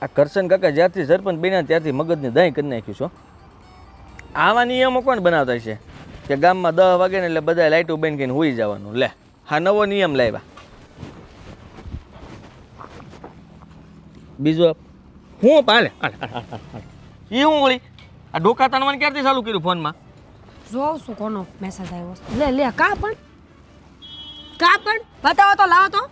આ કરશન કાકા જ્યારથી સરપંચ બન્યા ત્યારથી મગજને દહીં કરી નાખ્યું છો. આવા નિયમો કોણ બનાવતા છે કે ગામમાં 10 વાગે ને એટલે બધા લાઇટો બંધ કરીને હોઈ જવાનું? લે, હા નવો નિયમ લાવ્યા. બીજો હું પાલે એ હું વળી આ ડોકા તાણવાનું ક્યારથી ચાલુ કર્યું ફોનમાં? જોઉં છું કોનો મેસેજ આવ્યો છે. લે લે કા પણ બતાવો તો, લાવો તો,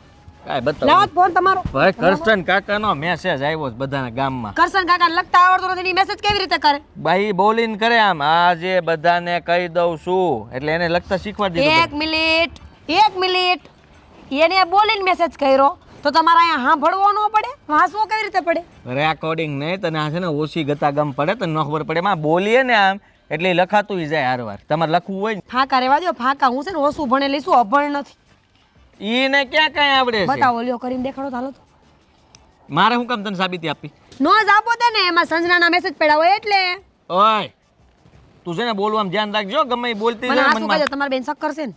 કાંઈ બતાવો. લાવો ફોન તમારો. ભાઈ કરશન કાકાનો મેસેજ આવ્યો છે બધાના ગામમાં. કરશન કાકા લખતા આવડતો નથી, એની મેસેજ કેવી રીતે કરે? ભાઈ બોલીને કરે આમ, આજે બધાને કહી દઉં છું એટલે એને લખતા શીખવાડી દીધું. એક મિનિટ એને બોલીને મેસેજ કર્યો તો તમારે અહીંયા સાંભળવો ન પડે? વાંચવો કેવી રીતે પડે? રેકોર્ડિંગ નહીં, તને આ છે ને ઓછી ગતાગમ પડે તને ન ખબર પડે. એમાં બોલીએ ને આમ એટલે એ લખાતું જાય હારવાર. તમારે લખવું હોય ને ફાંકા રેવા દો, ફાંકા. હું છે ને ઓછું ભણેલી છું, અભણ નથી. એને ક્યાં કાંઈ આવડે છે? બતાવો, લ્યો કરીને દેખાડો તો. હાલો તો. મારે શું કામ તને સાબિતી આપી? નો જ આપો દે ને, એમાં સંજનાના મેસેજ પડ્યા હોય એટલે. ઓય તું છે ને બોલવામાં ધ્યાન રાખજો, ગમે એ બોલતી મને રહે આ શું મનમાં. કહે તમારે બેન શક્કર છે ને?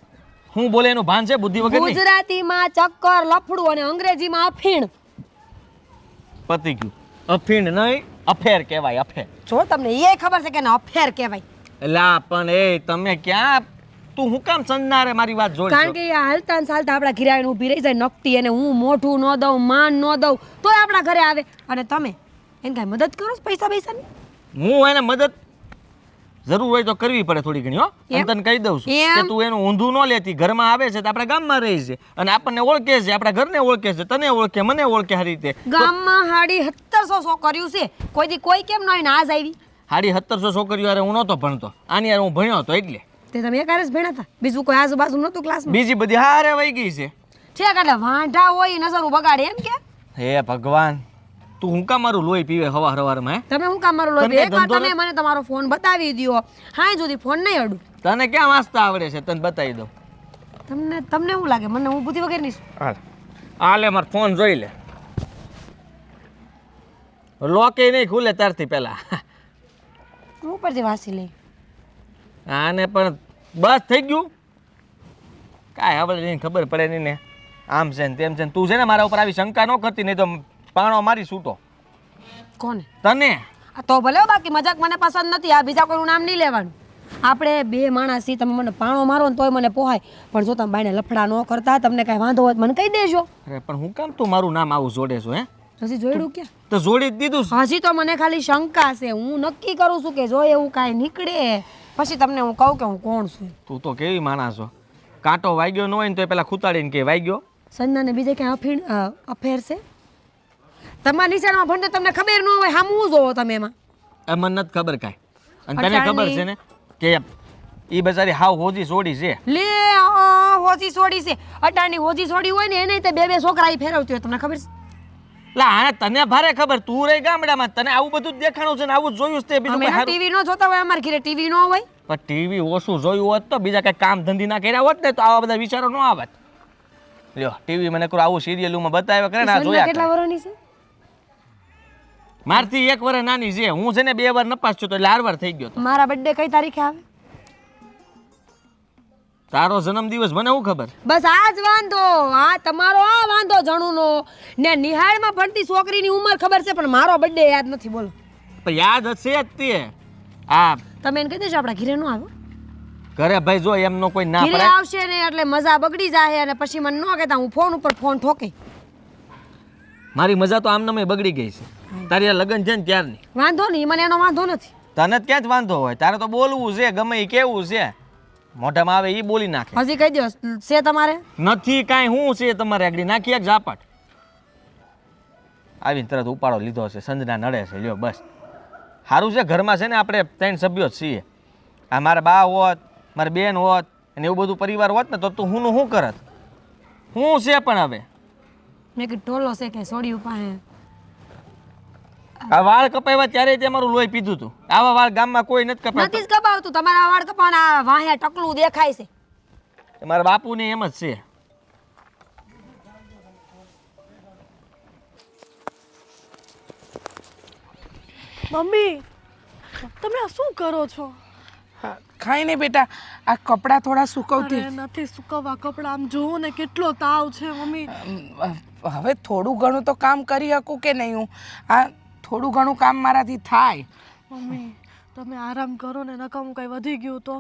હું બોલે એનું ભાન છે બુદ્ધિ વગરની? ગુજરાતીમાં ચક્કર, લફડું અને અંગ્રેજીમાં અફીણ. પતી ગયું. અફીણ નહીં, અફેર કહેવાય. અફેર જો તમને એ ખબર છે કે ને અફેર કહેવાય? એલા પણ એ તમે ક્યાં, તું હું કામ સંજનારે મારી વાત જોડી? કારણ કે આ હાલતા ને ચાલતા આપણા ઘરે આવીને ઊભી રહી જાય નકટી, અને હું મોઢું ન દઉં, માન ન દઉં તોય આપણા ઘરે આવે. અને તમે એને કાંઈ મદદ કરો છો પૈસાની? હું એને મદદ જરૂર હોય તો કરવી પડે થોડી ઘણી. હો તને કહી દઉં છું કે તું એનું ઊંધું ન લેતી. ઘરમાં આવે છે તો આપણા ગામમાં રહે છે અને આપણને ઓળખે છે, આપણા ઘરને ઓળખે છે, તને ઓળખે, મને ઓળખે. સારી રીતે ગામમાં 1750 છોકરીઓ છે, કોઈ દી કોઈ કેમ ન આવીને આજ આવી? 1750 છોકરીઓ હારે હું નહોતો ભણતો, આની હારે હું ભણ્યો હતો. એટલે તે તમે એક હારે જ ભણ્યા હતા? બીજું કોઈ આજુબાજુ નહોતું ક્લાસમાં? બીજી બધી હારે વહી ગઈ છે. ઠીક, એટલે વાંઢા હોય નજર બગાડે એમ કે? હે ભગવાન, તું હું કામ મારું લોહી પીવે હવાર હવારમાં? તમે હું કામ મારો લોહી? એકવાર તમે મને તમારો ફોન બતાવી દ્યો. હા સુધી ફોન નહીં અડું. તને ક્યાં વાંચતા આવડે છે? તને બતાવી દઉં. તમને શું લાગે મને હું બુદ્ધિ વગરની છું? હાલ લે મારો ફોન જોઈ લે. લોકે નહીં ખુલે ત્યારથી પહેલા ઉપરથી વાંચી લઈ. આને પણ બસ થઈ ગયું. કાંઈ આપણે નહીં ખબર પડે નહીં ને, આમ છે ને તેમ છે. તું છે ને મારા ઉપર આવી શંકા ન કરતી, નહીં તો પાણો મારી છૂટો. કોને? તને. તો ભલે, બાકી મજાક મને પસંદ નથી. આ બીજા કોઈનું નામ નહીં લેવાનું. આપણે બે માણસ છીએ, તમે મને પાણો મારો ને તોય મને પોહાય, પણ જો તમે બાઈને લફડા ન કરતા, તમને કાંઈ વાંધો હોય મને કહી દેજો. અરે પણ હું કામ તું મારું નામ આવું જોડે છો? હજી જોડ્યું ક્યાં? તો જોડી જ દીધું. હજી તો મને ખાલી શંકા છે. હું નક્કી કરું છું કે જો એવું કાંઈ નીકળે પછી તમને હું કહું કે હું કોણ છું. તું તો કેવી માણસ છો. કાંટો વાગ્યો ન હોય ને તો પેલા ખૂતાડીને કે વાગ્યો. સંજનાને બીજે ક્યાં અફેર છે? તમારા નિશાળમાં ભણતે તમને ખબર ન હોય, હામું જોવો તમે એમાં? મને નથી ખબર કાંઈ. અને તને ખબર છે ને કે એ બચારી હાવ હોજી છોડી છે. લે હોજી છોડી છે? અટાણની હોજી છોડી હોય ને એને તે બે છોકરા ઈ ફેરવતી હોય, તમને ખબર છે? લા હા તને ભારે ખબર. તું રહી ગામડામાં, તને આવું બધું જ દેખાણું છે ને આવું જ જોયું છે. બીજું અમે ટીવી નો જોતા હોય, અમારા ઘરે ટીવી નો હોય. પણ ટીવી ઓછું જોયું હોત તો બીજા કઈ કામ ધંધી ના કર્યા હોત ને તો આવા બધા વિચારો ન આવત. લ્યો ટીવી મને કોઈ આવું સિરિયલમાં બતાવ્યા કરે ને આ જોયા. કેટલા વર્ષની છે? મારથી 1 વર્ષ નાની છે. હું છે ને 2 વાર નપાસ છું તો એટલે 4 વાર થઈ ગયો. મારા બર્થડે કઈ તારીખે આવે? તારો જન્મદિવસ મને શું ખબર? બસ આ જ વાંધો. આ તમારો આ વાંધો જણુનો ને. નિહાળમાં ભણતી છોકરીની ઉંમર ખબર છે પણ મારો બર્થડે યાદ નથી. બોલો. પણ યાદ હશે જ તે. હા તમે એને કહી દેજો આપણા ઘરે નો આવ્યો. ઘરે ભાઈ જો એમનો કોઈ ના ઘરે આવશે ને એટલે મજા બગડી જાય અને પછી મને ન કહેતા હું ફોન ઉપર ફોન ઠોકે. મારી મજા તો આમને બગડી ગઈ છે. તારી લગ્ન છે ને ત્યારની. વાંધો નહીં, મને એનો વાંધો નથી. તને ક્યાં જ વાંધો હોય? તારે તો બોલવું છે, ગમે એ કેવું છે. મોઢામાં આવે એ બોલી નાખે. હજી કહી દો છે તમારે? નથી કાંઈ. હું છે તમારે આગળ નાખી એક ઝાપટ. આવીને તરત ઉપાડો લીધો છે. સંજના નડે છે. લ્યો બસ સારું છે. ઘરમાં છે ને આપણે 3 સભ્યો જ છીએ. આ મારા બા હોત, મારી બેન હોત અને એવું બધું પરિવાર હોત ને તો તું હું શું કરત? હું છે પણ હવે મેં કે ટોલો છે કે સોડી ઉપાડે. આ વાળ કપાવ્યા ત્યારે તે મારું લોહી પીધું હતું. આવા વાળ ગામમાં કોઈ નથી કપાવતું. નથી જ કપાવતું. તમારા વાળ કપાવવાના વાહે ટકલું દેખાય છે. મારા બાપુને એમ જ છે. મમ્મી તમે આ શું કરો છો? ખાઈ ને બેટા, આ કપડાં થોડા સુકવતી. અરે નથી સુકવવા કપડાં. આમ જોવો ને કેટલો તાવ છે મમ્મી. હવે થોડું ઘણું તો કામ કરી શકું કે નહીં હું? આ થોડું ઘણું કામ મારાથી થાય. મમ્મી તમે આરામ કરો ને, નકામું કંઈ વધી ગયું તો.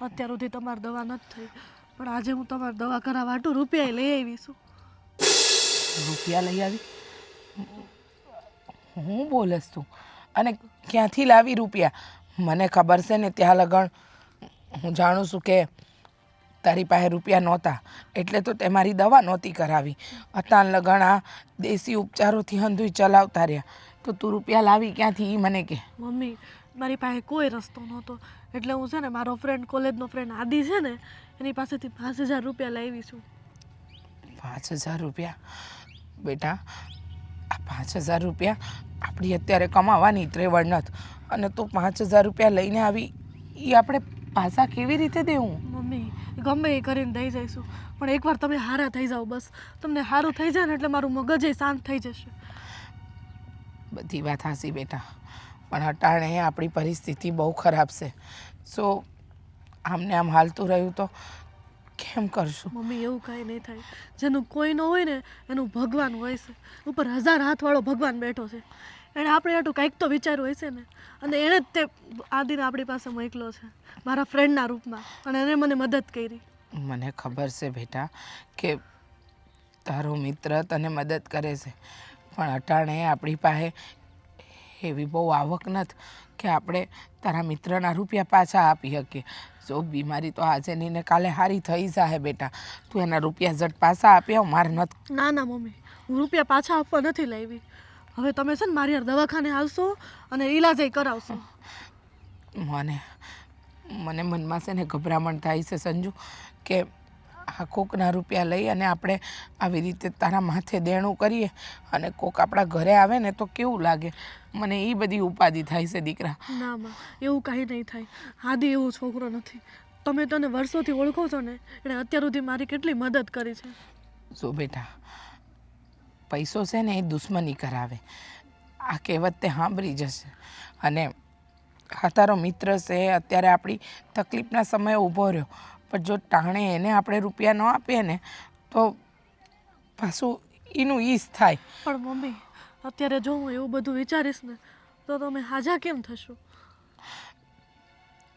અત્યાર સુધી તમારી દવા નથી થઈ, પણ આજે હું તમારી દવા કરાવવા હાટુ રૂપિયા લઈ આવી છું. રૂપિયા લઈ આવી? હું બોલસ તું? અને ક્યાંથી લાવી રૂપિયા? મને ખબર છે ને ત્યાં લગણ હું જાણું છું કે તારી પાસે રૂપિયા નહોતા, એટલે તો તે મારી દવા નહોતી કરાવી. અતાન લગણ આ દેશી ઉપચારોથી હંધુય ચલાવતા રહ્યા, તો તું રૂપિયા લાવી ક્યાંથી એ મને કે. મમ્મી મારી પાસે કોઈ રસ્તો નહોતો, એટલે હું છે ને મારો ફ્રેન્ડ, કોલેજનો ફ્રેન્ડ આદિ છે ને, એની પાસેથી 5000 રૂપિયા લાવી છું. 5000 રૂપિયા? બેટા, આ 5000 રૂપિયા આપણી અત્યારે કમાવાની ત્રેવડ નથી, અને તું 5000 રૂપિયા લઈને આવી, એ આપણે પાછા કેવી રીતે દેવું? મમ્મી ગમે એ કરીને દઈ જઈશું, પણ એકવાર તમે હારા થઈ જાઓ બસ. તમને સારું થઈ જાય ને એટલે મારું મગજ એ શાંત થઈ જશે. બધી વાત હાસી બેટા, પણ અટાણે આપણી પરિસ્થિતિ બહુ ખરાબ છે. સો આમને આમ હાલતું રહ્યું તો કેમ કરશું? મમ્મી એવું કાંઈ નહીં થાય. જેનું કોઈ ન હોય ને એનું ભગવાન હોય છે. ઉપર 1000 હાથવાળો ભગવાન બેઠો છે. એણે આપણે આટલું કંઈક તો વિચાર્યું હોય છે ને, અને એણે જ તે આદિને આપણી પાસે મોકલ્યો છે મારા ફ્રેન્ડના રૂપમાં, અને એને મને મદદ કરી. મને ખબર છે બેટા કે તારો મિત્ર તને મદદ કરે છે, પણ અટાણે આપણી પાસે એવી બહુ આવક નથી કે આપણે તારા મિત્રના રૂપિયા પાછા આપી શકીએ. જો બીમારી તો આજે નહીં ને કાલે સારી થઈ જાય બેટા, તું એના રૂપિયા ઝટ પાછા આપી આવ. મારે નથી. ના ના મમ્મી, હું રૂપિયા પાછા આપવા નથી લાવી. હવે તમે છે ને મારી યાર દવાખાને આવશો અને ઈલાજ કરાવશો. મને મનમાં છે ને ગભરામણ થાય છે સંજુ, કે આ કોકના રૂપિયા લઈ અને આપણે આવી રીતે તારા માથે દેણું કરીએ અને કોક આપણા ઘરે આવે ને તો કેવું લાગે. મને એ બધી ઉપાધિ થાય છે દીકરા. ના માં, એવું કાંઈ નહીં થાય. આદિ એવો છોકરો નથી. તમે તને વર્ષોથી ઓળખો છો ને, એણે અત્યાર સુધી મારી કેટલી મદદ કરી છે. જો બેટા, પૈસો છે ને એ દુશ્મની કરાવે. આ કહેવત તે સાંભળી જશે. અને આ તારો મિત્ર છે, અત્યારે આપણી તકલીફના સમયે ઊભો રહ્યો, પણ જો ટાણે એને આપણે રૂપિયા ન આપીએ ને તો પાછું એનું ઈસ થાય. પણ મમ્મી, અત્યારે જો હું એવું બધું વિચારીશ ને તો તમે હાજા કેમ થશો?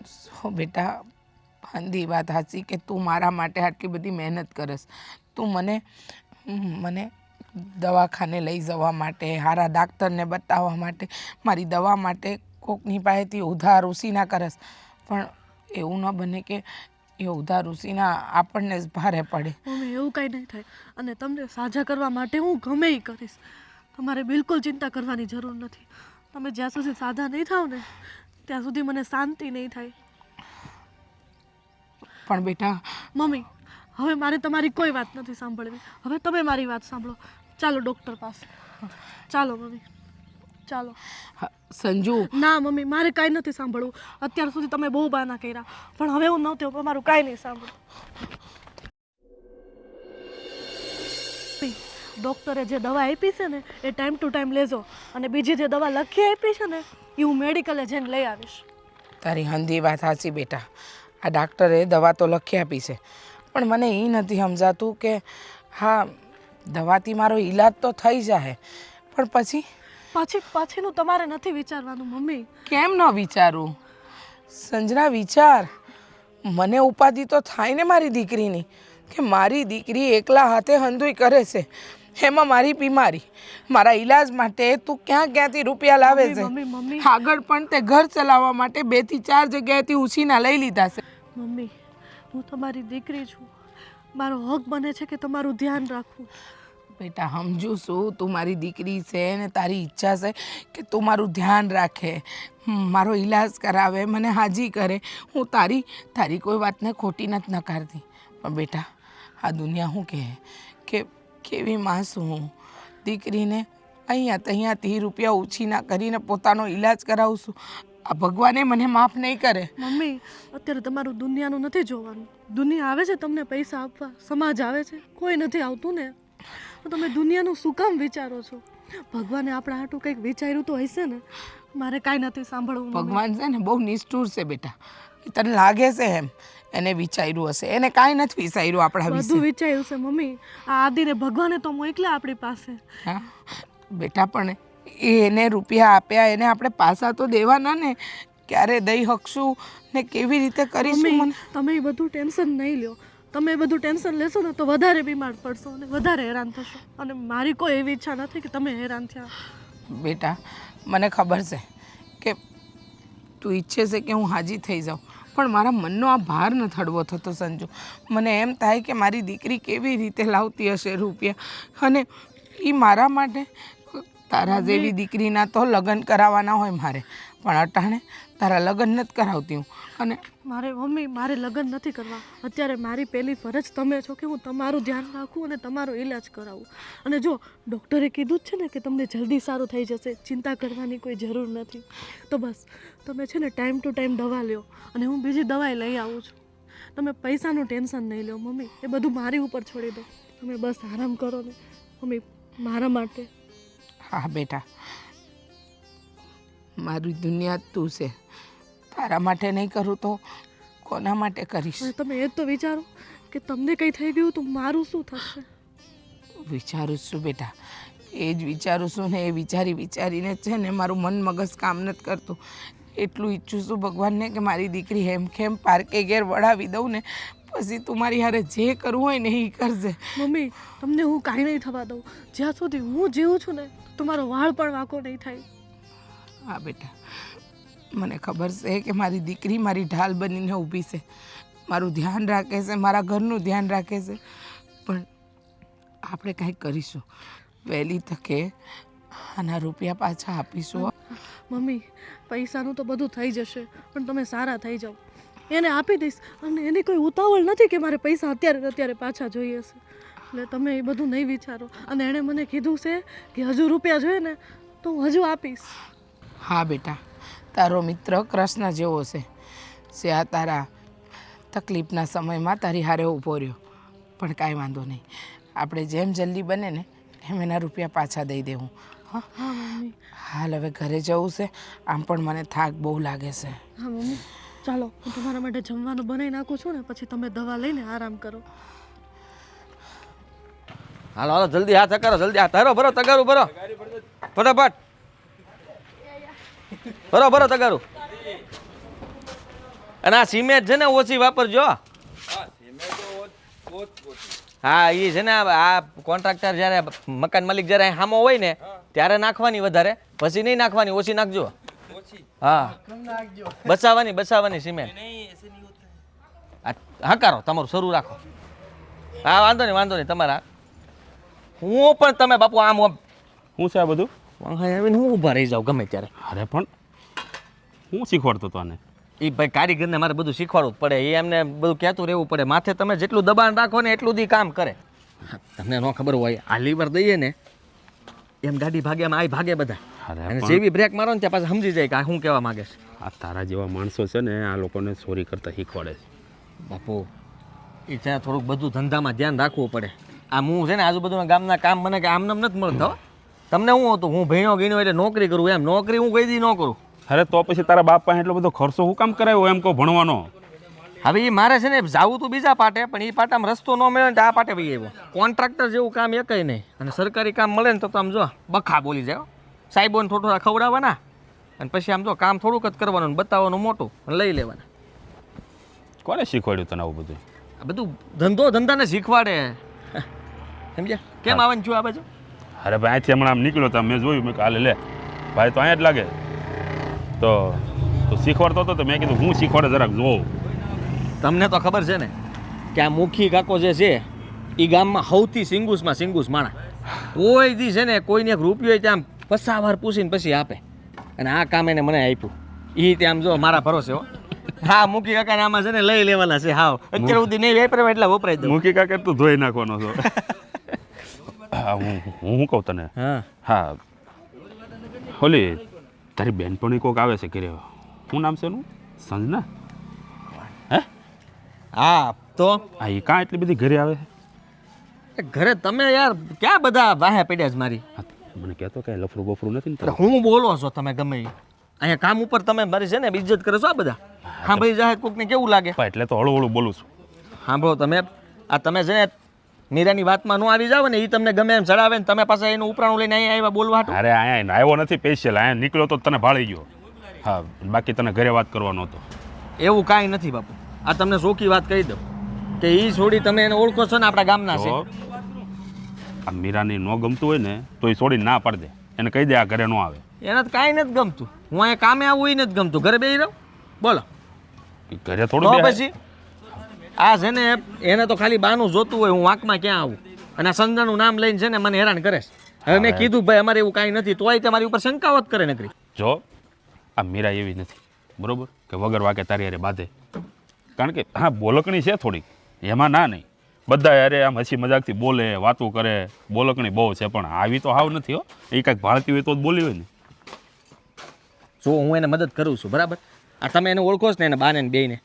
સો બેટા, ભાંધી વાત સાચી કે તું મારા માટે આટલી બધી મહેનત કરસ. તું મને દવાખાને લઈ જવા માટે, સારા ડાક્ટરને બતાવવા માટે, મારી દવા માટે કોકની પાસેથી ઉધાર ઉસીના કરસ. પણ એવું ન બને કે એ ઉધાર ઉસીના આપણને જ ભારે પડે. મમ્મી એવું કાંઈ નહીં થાય, અને તમને સાજા કરવા માટે હું ગમે એ કરીશ. તમારે બિલકુલ ચિંતા કરવાની જરૂર નથી. તમે જ્યાં સુધી સાજા નહીં થાવ ને ત્યાં સુધી મને શાંતિ નહીં થાય. પણ બેટા મમ્મી, હવે મારે તમારી કોઈ વાત નથી સાંભળવી. હવે તમે મારી વાત સાંભળો. ચાલો ડૉક્ટર પાસે. ચાલો મમ્મી, ચાલો. સંજુ. ના મમ્મી, મારે કાંઈ નથી સાંભળવું. અત્યાર સુધી તમે બહુ બહાના કર્યા, પણ હવે હું નહોતી, તમારું કાંઈ નહીં સાંભળું. ડૉક્ટરે જે દવા આપી છે ને એ ટાઈમ ટુ ટાઈમ લેજો, અને બીજી જે દવા લખી આપી છે ને એ હું મેડિકલે જઈને લઈ આવીશ. તારી હંધી વાત સાચી બેટા. આ ડાક્ટરે દવા તો લખી આપી છે, પણ મને એ નથી સમજાતું કે હા, દવાથી મારો ઈલાજ તો થઈ જાય, પણ પછીનું તમારે નથી વિચારવાનું મમ્મી. કેમ ન વિચારું? સંજના, વિચાર. મને ઉપાધિ તો થાય ને મારી દીકરીની, કે મારી દીકરી એકલા હાથે હંધુય કરે છે, એમાં મારી બીમારી, મારા ઈલાજ માટે તું ક્યાંથી રૂપિયા લાવે છે? મમ્મી, આગળ પણ તે ઘર ચલાવવા માટે 2 થી 4 જગ્યાએથી ઉછીના લઈ લીધા છે. મમ્મી, હું તમારી દીકરી છું. મારો હક બને છે કે તમારું ધ્યાન રાખવું. બેટા, સમજુ છું તું મારી દીકરી છે ને તારી ઈચ્છા છે કે તું મારું ધ્યાન રાખે, મારો ઈલાજ કરાવે, મને હાજી કરે. હું તારી કોઈ વાતને ખોટી નથી નકારતી, પણ બેટા આ દુનિયા શું કહે કે કેવી માસું હું દીકરીને અહીંયાથી રૂપિયા ઉછીના કરીને પોતાનો ઈલાજ કરાવું છું. આ ભગવાને મને માફ નહીં કરે. મમ્મી, અત્યારે તમારું દુનિયાનું નથી જોવાનું. દુનિયા આવે છે તમને પૈસા આપવા, સમાજ આવે છે, કોઈ નથી આવતું ને. તો તમે દુનિયાનું શું કામ વિચારો છો? ભગવાને આપણા હાટું કંઈક વિચાર્યું તો હશે ને. મારે કાંઈ નથી સાંભળવું મમ્મી. ભગવાન છે ને બહુ નિષ્ઠુર છે બેટા. તને લાગે છે એમ એને વિચાર્યું હશે? એને કાંઈ નથી વિચાર્યું આપણા બધું વિશે. વિચાર્યું છે મમ્મી. આ આદિને ભગવાને તો મોકલ્યા આપણી પાસે. હા બેટા, પણ એને રૂપિયા આપ્યા એને આપણે પાછા તો દેવાના ને. ક્યારે દઈ શકશું ને કેવી રીતે કરીશું? મમ્મી મને તમે એ બધું ટેન્શન નહીં લ્યો. તમે એ બધું ટેન્શન લેશો ને તો વધારે બીમાર પડશો અને વધારે હેરાન થશો. અને મારી કોઈ એવી ઈચ્છા નથી કે તમે હેરાન થયા. બેટા મને ખબર છે કે તું ઈચ્છે છે કે હું હાજી થઈ જાઉં, પણ મારા મનનો આ ભાર ન હળવો થતો સંજુ. મને એમ થાય કે મારી દીકરી કેવી રીતે લાવતી હશે રૂપિયા, અને એ મારા માટે. તારા જેવી દીકરીના તો લગ્ન કરાવવાના હોય મારે, પણ અટાણે તારા લગ્ન નથી કરાવતી હું. અને મારે લગ્ન નથી કરવા. અત્યારે મારી પહેલી ફરજ તમે છો કે હું તમારું ધ્યાન રાખું અને તમારો ઈલાજ કરાવું. અને જો ડૉક્ટરે કીધું જ છે ને કે તમને જલ્દી સારું થઈ જશે, ચિંતા કરવાની કોઈ જરૂર નથી. તો બસ તમે છે ને ટાઈમ ટુ ટાઈમ દવા લ્યો, અને હું બીજી દવાઈ લઈ આવું છું. તમે પૈસાનું ટેન્શન નહીં લો મમ્મી, એ બધું મારી ઉપર છોડી દો. તમે બસ આરામ કરો ને મમ્મી, મારા માટે. હા બેટા, મારી દુનિયા જ તું છે. તારા માટે નહીં કરું તો કોના માટે કરીશ? અને તમે એ જ તો વિચારો કે તમને કંઈ થઈ ગયું તો મારું શું થશે. વિચારું છું બેટા, એ જ વિચારું છું ને. એ વિચારીને છે ને મારું મન મગજ કામ નથી કરતું. એટલું ઈચ્છું છું ભગવાનને કે મારી દીકરી હેમખેમ પાર્કે ઘેર વળાવી દઉં ને, પછી તું મારી હારે જે કરવું હોય ને એ કરજે. મમ્મી તમને હું કાંઈ નહીં થવા દઉં. જ્યાં સુધી હું જીવું છું ને તમારો વાળ પણ વાંકો નહીં થાય. હા બેટા, મને ખબર છે કે મારી દીકરી મારી ઢાલ બનીને ઊભી છે, મારું ધ્યાન રાખે છે, મારા ઘરનું ધ્યાન રાખે છે. પણ આપણે કાંઈક કરીશું. વહેલી તકે આના રૂપિયા પાછા આપીશું. મમ્મી પૈસાનું તો બધું થઈ જશે, પણ તમે સારા થઈ જાઓ. એને આપી દઈશ, અને એની કોઈ ઉતાવળ નથી કે મારે પૈસા અત્યારે પાછા જોઈએ છે. એટલે તમે એ બધું નહીં વિચારો. અને એણે મને કીધું છે કે હજુ રૂપિયા જોઈએ ને તો હું હજુ આપીશ. હા બેટા, તારો મિત્ર કૃષ્ણ જેવો છે આ તારા તકલીફના સમયમાં તારી હારે ઊભો રહ્યો. પણ કાંઈ વાંધો નહીં, આપણે જેમ જલ્દી બને ને એમ એના રૂપિયા પાછા દઈ દેવું. હા હા મમ્મી. હાલ હવે ઘરે જવું છે, આમ પણ મને થાક બહુ લાગે છે. હા મમ્મી ચાલો, હું તમારા માટે જમવાનું બનાવી નાખું છું ને, પછી તમે દવા લઈને આરામ કરો. હાલો હાલો જલ્દી હાથ કરો, જલ્દી હાથ ભરો ભરો તગારું ભરો ફટાફટ ભરો તગારું. અને આ સિમેન્ટ છે ને ઓછી વાપરજો. હા એ છે ને આ કોન્ટ્રાક્ટર જ્યારે મકાન માલિક જ્યારે સામો હોય ને ત્યારે નાખવાની વધારે, પછી નહીં નાખવાની, ઓછી નાખજો. હા બચાવવાની સિમેન્ટ. હા કરો તમારું શરૂ રાખો. હા વાંધો નહીં તમારા. હું પણ તમે બાપુ આમ શું છે આ બધું? આવીને હું ઊભા રહી જાઉં ગમે ત્યારે. અરે પણ હું શીખવાડતો હતો આને? એ ભાઈ કારીગરને મારે બધું શીખવાડવું જ પડે, એ એમને બધું કહેતું રહેવું પડે. માથે તમે જેટલું દબાણ રાખો ને એટલું દી કામ કરે. તમને ન ખબર હોય, આ લીવર દઈએ ને એમ ગાડી ભાગે, એમ આ ભાગે બધા. અને જેવી બ્રેક મારો ને ત્યાં પાછા સમજી જાય કે આ શું કહેવા માંગે છે. આ તારા જેવા માણસો છે ને આ લોકોને ચોરી કરતા શીખવાડે છે. બાપુ એ ત્યાં થોડુંક બધું ધંધામાં ધ્યાન રાખવું પડે. આ હું છે ને આજુબાજુના ગામના કામ મને કે આમ નથી મળતા. તમને શું હતું, હું ભણ્યો ગીણ્યો એટલે નોકરી કરું, એમ નોકરી હું કઈ દી ન કરું. અરે તો પછી તારા બાપ પાસે એટલો બધો ખર્ચો શું કામ કરાવ્યો એમ કહો ભણવાનો? હવે એ મારે છે ને જાવું તો બીજા પાટે, પણ એ પાટામાં રસ્તો ન મળે ને આ પાટે ભાઈ આવ્યો. કોન્ટ્રાક્ટર જેવું કામ એ કંઈ નહીં, અને સરકારી કામ મળે ને તો આમ જો બખા બોલી જાય. સાહેબોને થોડા ખવડાવવાના, અને પછી આમ જો કામ થોડુંક જ કરવાનું, બતાવવાનું મોટું અને લઈ લેવાના. કોને શીખવાડ્યું તને આવું બધું? આ બધું ધંધાને શીખવાડે. સમજ્યા કેમ આવવાનું છું આ બાજુ? અરે ભાઈ અહીંથી હમણાં આમ નીકળ્યો તો મેં જોયું, મેં કાલે લે ભાઈ તો અહીંયા જ લાગે તો શીખવાડતો હતો. તો મેં કીધું હું શીખવાડે જરાક જોઉં. તમને તો ખબર છે ને કે આ મુખી કાકો જે છે એ ગામમાં સૌથી સિંગુસ માણા. કોઈ દી છે ને કોઈને એક રૂપિયો ત્યાં 50 વાર પૂછીને પછી આપે. અને આ કામ એને મને આપ્યું. એ ત્યાં જો મારા ભરોસે હો. હા મુખી કાકાને આમાં છે ને લઈ લેવાના છે. હાવ અત્યાર સુધી નહીં વાપરે એટલે વપરાય દઉં. મૂકી કાકા તું ધોઈ નાખવાનો છો. હા હું કહું તને. હા ઓલી તારી બેનપણી કોક આવે છે ઘરે, શું નામ છે એનું? સંજના? હે હા તો હા એ કાં એટલી બધી ઘરે આવે છે? ઘરે તમે યાર ક્યાં બધા વાહે પડ્યા છે મારી. મને કહેતો કે લફરું બફરું નથી ને એટલે તારું? હું બોલો છો તમે ગમે ઈ? અહીંયા કામ ઉપર તમે મારી છે ને ઇજ્જત કરો છો આ બધા હા ભાઈ જાહેર કોકને કેવું લાગે પપ્પા, એટલે તો હળું હળું બોલું છું. સાંભળો તમે આ તમે છે ને મીરાની વાતમાં ન આવી જાવ ને એ તમને ગમે એમ ચડાવે ને તમે પાસે એનું ઉપરાણું લઈને અહીંયા આવ્યા બોલવા હાટું. અરે અહીંયા આવ્યો નથી સ્પેશિયલ, અહીંયા નીકળ્યો તો તને ભાળી ગયો. હા, બાકી તને ઘરે વાત કરવાનો હતો. એવું કાંઈ નથી બાપુ. આ તમને સોખી વાત કહી દઉં કે એ છોડી તમે એને ઓળખો છો ને આપણા ગામના છે. તો આ મીરાને ન ગમતું હોય ને તો એ છોડીને ના પાડી દે, એને કહી દે આ ઘરે ન આવે. એને તો કાંઈ નથી ગમતું. હું અહીંયા કામે આવું એ નથી ગમતું. ઘરે બેસી રહું બોલો ઈ ઘરે તો થોડું બેહાય. પછી આ છે ને એને તો ખાલી બાનું જોતું હોય હું વાંકમાં ક્યાં આવું અને આ સંજાનું નામ લઈને છે ને મને હેરાન કરે છે. હવે મેં કીધું ભાઈ અમારે એવું કાંઈ નથી તોય તમારી ઉપર શંકાવત કરે નકરી. જો આ મીરા એવી નથી બરોબર કે વગર વાકે તારી હારે બાંધે. કારણ કે હા બોલકણી છે થોડીક, એમાં ના નહીં. બધા યારે આમ હસી મજાકથી બોલે, વાતું કરે, બોલકણી બહુ છે, પણ આવી તો હાવ નથી હો. એ કાંઈક ભાળતી હોય તો જ બોલી હોય ને. જો હું એને મદદ કરું છું બરાબર. આ તમે એને ઓળખો છો ને એને બાને ને બેયને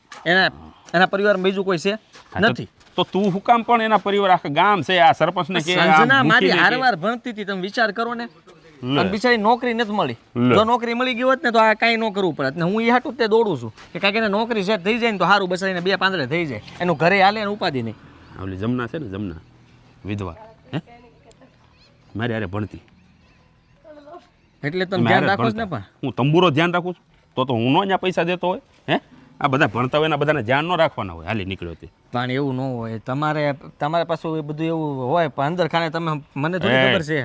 એના પરિવારમાં બીજું કોઈ છે નથી. તો તું હું કામ પણ એના પરિવાર આખા ગામ છે આ સરપંચને કે આમ સંજના મારી મૂકીને કે- હારવાર ભણતી હતી તમે વિચાર કરો ને લે. અને બિચારી નોકરી નથી મળી. લે. જો નોકરી મળી ગઈ હોત ને તો આ કાંઈ ન કરવું પડત ને હું એ હાટું જ તે દોડું છું કે કાંઈક એને નોકરી સેટ થઈ જાય ને તો સારું બસાઈને બે પાંદડે થઈ જાય એનું ઘરે હાલે ને ઉપાધિ નહીં. ઓલી જમના છે ને જમના વિધવા હે મારી હારે ભણતી. એટલે તમે અમે ધ્યાન હારે જ રાખો જ ને ભણતા. પણ હું તંબુરો ધ્યાન રાખું છું તો હું નો ત્યાં પૈસા દેતો હોય હે? આ બધા ભણતા હોય ને આ બધાને ધ્યાન ન રાખવાના હોય. હાલી નીકળ્યો તે પણ એવું ન હોય. તમારે પાછું એ બધું એવું હોય પણ અંદર ખાને તમે મને થોડી એ. ખબર છે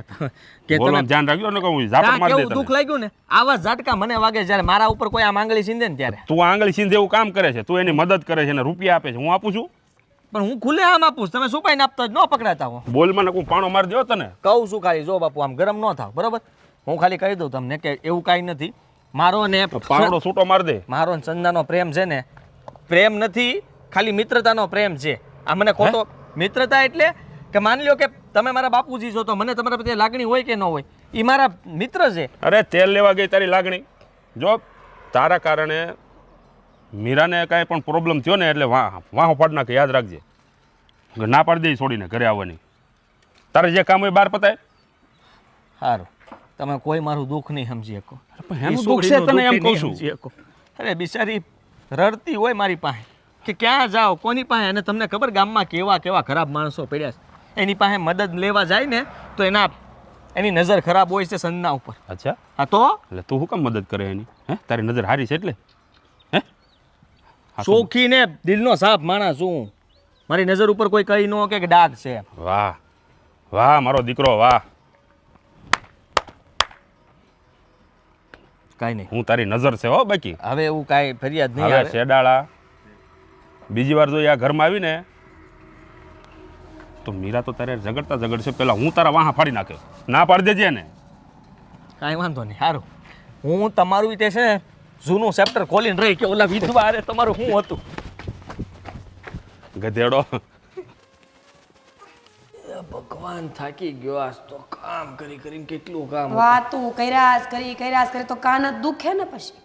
કે બોલો તમે ધ્યાન રાખજો ને કહું ઝાપટ કાં મારી દે કેવું તને. દુઃખ લાગ્યું ને આવા ઝાટકા મને વાગે જ્યારે મારા ઉપર કોઈ આમ આંગળી સીંધે ને ત્યારે. તું આંગળી સીંધે એવું કામ કરે છે, તું એની મદદ કરે છે ને રૂપિયા આપે છે, હું આપું છું? પણ હું ખુલ્લે આમ આપું છું. તમે સુપાઈને આપતા જ ન પકડાતા હો. બોલમાં ને કોઈ પાણો મારી દો તને. કહું છું ખાલી જો બાપુ આમ ગરમ ન થાવ બરોબર. હું ખાલી કહી દઉં તમને કે એવું કાંઈ નથી. મારો ને પાવડો છૂટો માર દે. મારો ને સંજાનો પ્રેમ છે ને પ્રેમ નથી ખાલી મિત્રતાનો પ્રેમ છે. આ મને ખોટો મિત્રતા એટલે કે માની લ્યો કે તમે મારા બાપુજી છો તો મને તમારા પ્રત્યે લાગણી હોય કે ન હોય એ મારા મિત્ર છે. અરે તેલ લેવા ગઈ તારી લાગણી. જો તારા કારણે મીરાને કાંઈ પણ પ્રોબ્લેમ થયો ને એટલે વાહ પાડ નાખે, યાદ રાખજે. ના પાડી દે છોડીને ઘરે આવવાની. તારે જે કામ હોય બહાર પતાય. સારું તમે કોઈ મારું દુઃખ નહીં સમજી શકો. એનું દુઃખ છે તને એમ કહું છું. સમજી શકો. અરે બિચારી રડતી હોય મારી પાસે કે ક્યાં જાઓ કોની પાસે અને તમને ખબર ગામમાં કેવા કેવા ખરાબ માણસો પડ્યા છે. એની પાસે મદદ લેવા જાય ને તો એની નજર ખરાબ હોય છે સંજના ઉપર. અચ્છા, હા તો એટલે તું શું કામ મદદ કરે એની? હે, તારી નજર હારી છે એટલે હે? હા તો- ચોખી ને દિલનો સાફ માણસ છું. મારી નજર ઉપર કોઈ કઈ ન કે ડાઘ છે. વાહ વાહ મારો દીકરો વાહ. કાંઈ નહીં. હું તારી નજર છે હો. બાકી હવે એવું કાંઈ ફરિયાદ નહીં હવે આવે. શેડાળા બીજી વાર જો આ ઘરમાં આવી ને તો મીરા તો તારે ઝઘડતા ઝઘડશે પેલા હું તારા વાહા ફાડી નાખે. ના પાડી દેજે ને. કાંઈ વાંધો નહીં. સારું હું તમારું તે છે ને જૂનું ચેપ્ટર ખોલીને રહી કે ઓલા વિધવા હારે તમારું શું હતું. ગધેડો. ભગવાન થાકી ગયો આજ તો કામ કરી કરીને કેટલું કામ. વાતું કર્યાસ કરી તો કાન જ દુખે ને પછી.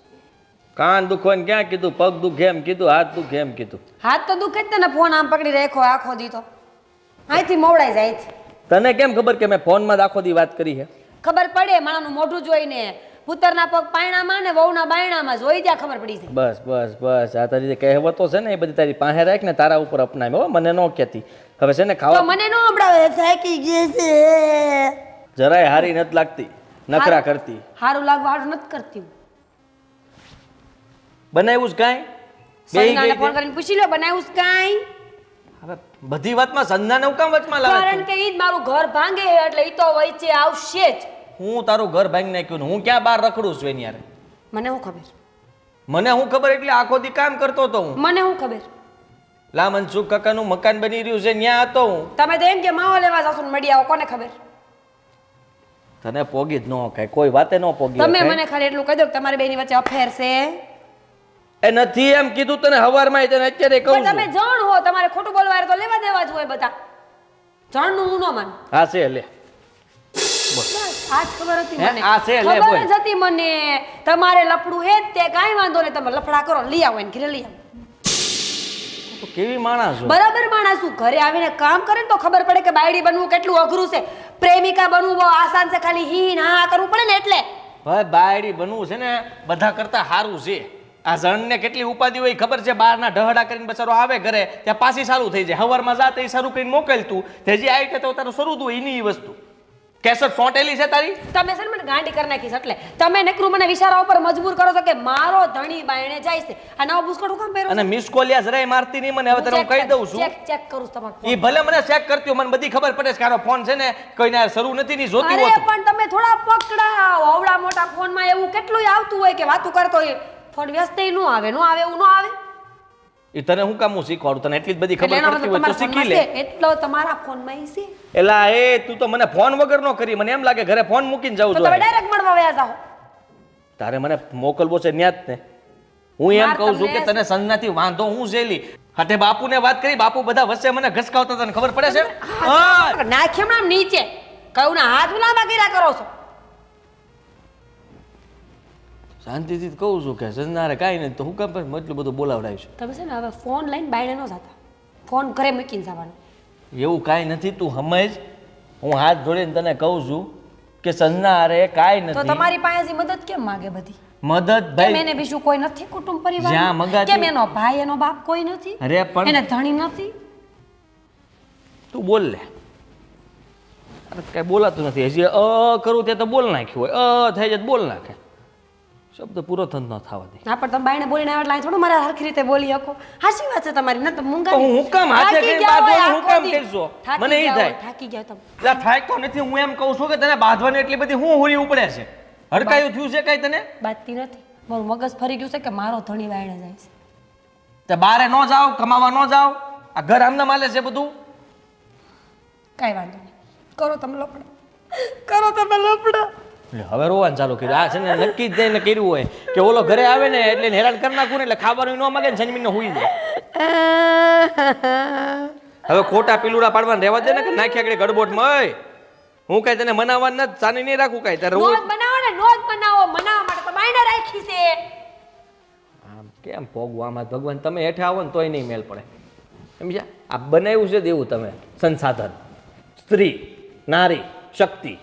કાન દુખો ને ક્યાં કીધું, પગ દુખે એમ કીધું, હાથ દુખે એમ કીધું. હાથ તો દુખે જ તને ફોન આમ પકડી રાખો આખો દી તો અહીંથી મોવડાઈ જાય છે. તને કેમ ખબર કે મેં ફોનમાં જ આખો દી વાત કરી છે? ખબર પડે માણાનું મોઢું જોઈને પુત્રના પગ પાયણામાં ને વહુના બાયણામાં જોઈ ત્યાં ખબર પડી જાય. બસ બસ બસ આ તારી જે કહેવતો છે ને એ બધી તારી પાસે રાખ ને તારા ઉપર અપનાવી હો. મને ન કહેતી. હવે છે ને તો ખાવા મને ન સંભળાવે થાકી ગઈ છે. જરાય હારી નથી લાગતી, નખરા કરતી. હારું લાગવા હારું નથી કરતી હું. બનાવ્યું જ કાંઈ? બેહી સંજનાને ગઈ ફોન તે? કરીને પૂછી લો બનાવ્યું છે કાંઈ? હવે બધી વાતમાં સંજનાને હું કામ વચમાં લાવે કારણ કે ઈ જ મારું ઘર ભાંગે છે એટલે ઈ તો વચ્ચે આવશે જ. હું તારું ઘર ભાંગી નાખ્યું ને હું ક્યાં બહાર રખડું છું એની યાર. મને શું ખબર મને હું ખબર એટલે આખો દી કામ કરતો હતો હું. મને શું ખબર લા મનસુખ કાકાનું મકાન બની રહ્યું છે ત્યાં હતો હું. તમે તો એમ કે માવો લેવા જાશો ને મળી આવો કોને ખબર. તને પોગી જ ન કાંઈ કોઈ વાતે ન પોગી તમે કાંઈ. મને ખાલી એટલું કહી દો કે તમારી બેની વચ્ચે અફેર છે. એ નથી એમ કીધું તને હવારમાં તને અત્યારે કહું પણ તમે છું. જાણ હો તમારે ખોટું બોલવા હારે તો લેવા દેવા જ હોય બધા. જાણનું હું ન માન. હા છે લે. બસ આજ ખબર હતી હે, મને. આ છે, લે, ખબર બોલ. જ હતી મને તમારે લફડું હે જ તે કાંઈ વાંધો નહીં તમે લફડા કરો લઈ આવો એને ઘરે લઈ આવો. તો કેવી માણસ છો. બરાબર માણસ ઘરે આવીને કામ કરે ને તો ખબર પડે કે બાયડી બનવું કેટલું અઘરું છે. પ્રેમિકા બનવું બહુ આસાન છે, ખાલી હી ના કરવું પડે ને એટલે. હવે બાયડી બનવું છે ને બધા કરતા સારું છે. આ જણને કેટલી ઉપાધિ હોય ખબર છે? બહારના ઢહડા કરીને બચારો આવે ઘરે ત્યાં પાછી ચાલુ થઈ જાય. હવારમાં જાતે એ શરૂ કરીને મોકલતું તે જે આવી તો તારું શરૂ તું એની ઈ વસ્તુ કેસર સોંટેલી છે તારી. તમે છે ને મને ગાંડી કરી નાખીશ એટલે તમે નકરું મને વિચારા ઉપર મજબૂર કરો છો કે મારો ધણી બાયણે જાય છે. આ નવો બુસ્કોટ હું કામ પહેરો અને મિસ કોલિયા જરાય મારતી નહીં મને. હવે તને હું કહી દઉં છું, ચેક કરું તમારો એ ભલે મને ચેક કરતી હોય, મને બધી ખબર પડે છે કે આનો ફોન છે ને કોઈને શરૂ નથી ની જોતી અરે હોતું. પણ તમે થોડા પકડાવ. આવડા મોટા ફોનમાં એવું કેટલું આવતું હોય કે વાતું કરતો હોય ફોન વ્યસ્ત નો આવે એવું નો આવે. એ તને હું કામ હું શીખવાડું? તને એટલી જ બધી ખબર પડતી હોય તો શીખી લે. એટલો તમારા ફોનમાં ઈ છે. એલા એ તું તો મને ફોન વગર નો કરી. મને એમ લાગે ઘરે ફોન મૂકીને જવું તો તમે જોઈએ. ડાયરેક્ટ મળવા વયા જાઓ. તારે મને મોકલવો છે ન્યા જ ને. હું એમ માર કહું છું તમને કે તને સંજનાથી વાંધો હું જેલી હાથે બાપુને વાત કરી. બાપુ બધા વચ્ચે મને ઘસકાવતા તને ખબર પડે છે? હા નાખ્યો હમણાં નીચે કયું ના હાથ લાંબા કર્યા કરો છો. શાંતિથી જ કહું છું કે સંજનારે કાંઈ નથી તો હું કામ પણ એટલું બધું બોલાવડાવ્યું છે. તમે છે ને હવે ફોન લઈને બાયણે ન જતા, ફોન ઘરે મૂકીને જવાનું. એવું કાંઈ નથી, તું સમજ. હું હાથ જોડીને તને કહું છું કે સંજના અરે કાંઈ તો નથી. તમારી પાસેથી મદદ કેમ માગે બધી? મદદ કેમ ભાઈ એને બીજું કોઈ નથી કુટુંબ જ્યાં પરિવાર? મગાતી- કેમ એનો ભાઈ એનો બાપ કોઈ નથી? અરે પણ એને ધણી નથી? તું બોલ લે. અરે કાંઈ બોલાતું નથી હજી. કરું તે તો બોલ નાખ્યું હોય. થઈ જાય તો બોલ નાખે. શબ્દ પૂરો થન ન થવા દે. ના પણ તમે બાયણે બોલીને આવ્યા એટલે થોડું મારે હરખી રીતે બોલી શકો. હાચી વાત છે તમારી. ન તો મૂંગા તો હું કામ હાથે થાકી કઈ ગયા હોય બાંધવાનું હું આખો કામ દી. કરશો? થાકી મને ઈ ગયા હોય, થાય. થાકી ગયા તમે. એટલે થાય તો નથી. હું એમ કહું છું કે તને બાંધવાની એટલી બધી હું હુરી ઉપડે છે. હડકાયું થયું છે કાંઈ તને? બાતતી નથી. મારું મગજ ફરી ગયું છે કે મારો ધણી બાયણે જાય છે. તે બારે ન જાઓ, કમાવા ન જાઓ, આ ઘર આમને માલે છે બધું. કાંઈ વાંધો નહીં. કરો તમે લફડા, કરો તમે લફડા. એટલે હવે રોવાનું ચાલુ કર્યું. આ છે ને નક્કી જ જઈને કર્યું હોય કે ઓલો ઘરે આવે ને એટલે એને હેરાન કરી નાખું ને એટલે ખાવાનું ન માગે ને જન્મીને હુઈ જાય. હવે ખોટા પીલુડા પાડવાને રહેવા દે ને કે નાખ્યા આગળ ગડબોટમાં. હું કઈ તને મનાવવાનું નથી, ચાની નહીં રાખું કઈ તારે રોજ નોટ બનાવો ને, નોટ બનાવો. મનાવવા માટે તો બાયણે રાખી છે. આમ કેમ ભોગવું આમાં? ભગવાન તમે હેઠે આવો ને તોય નહીં મેલ પડે. સમજ્યા? આ બનાવ્યું છે દેવું તમે સંસાધન, સ્ત્રી, નારી, શક્તિ.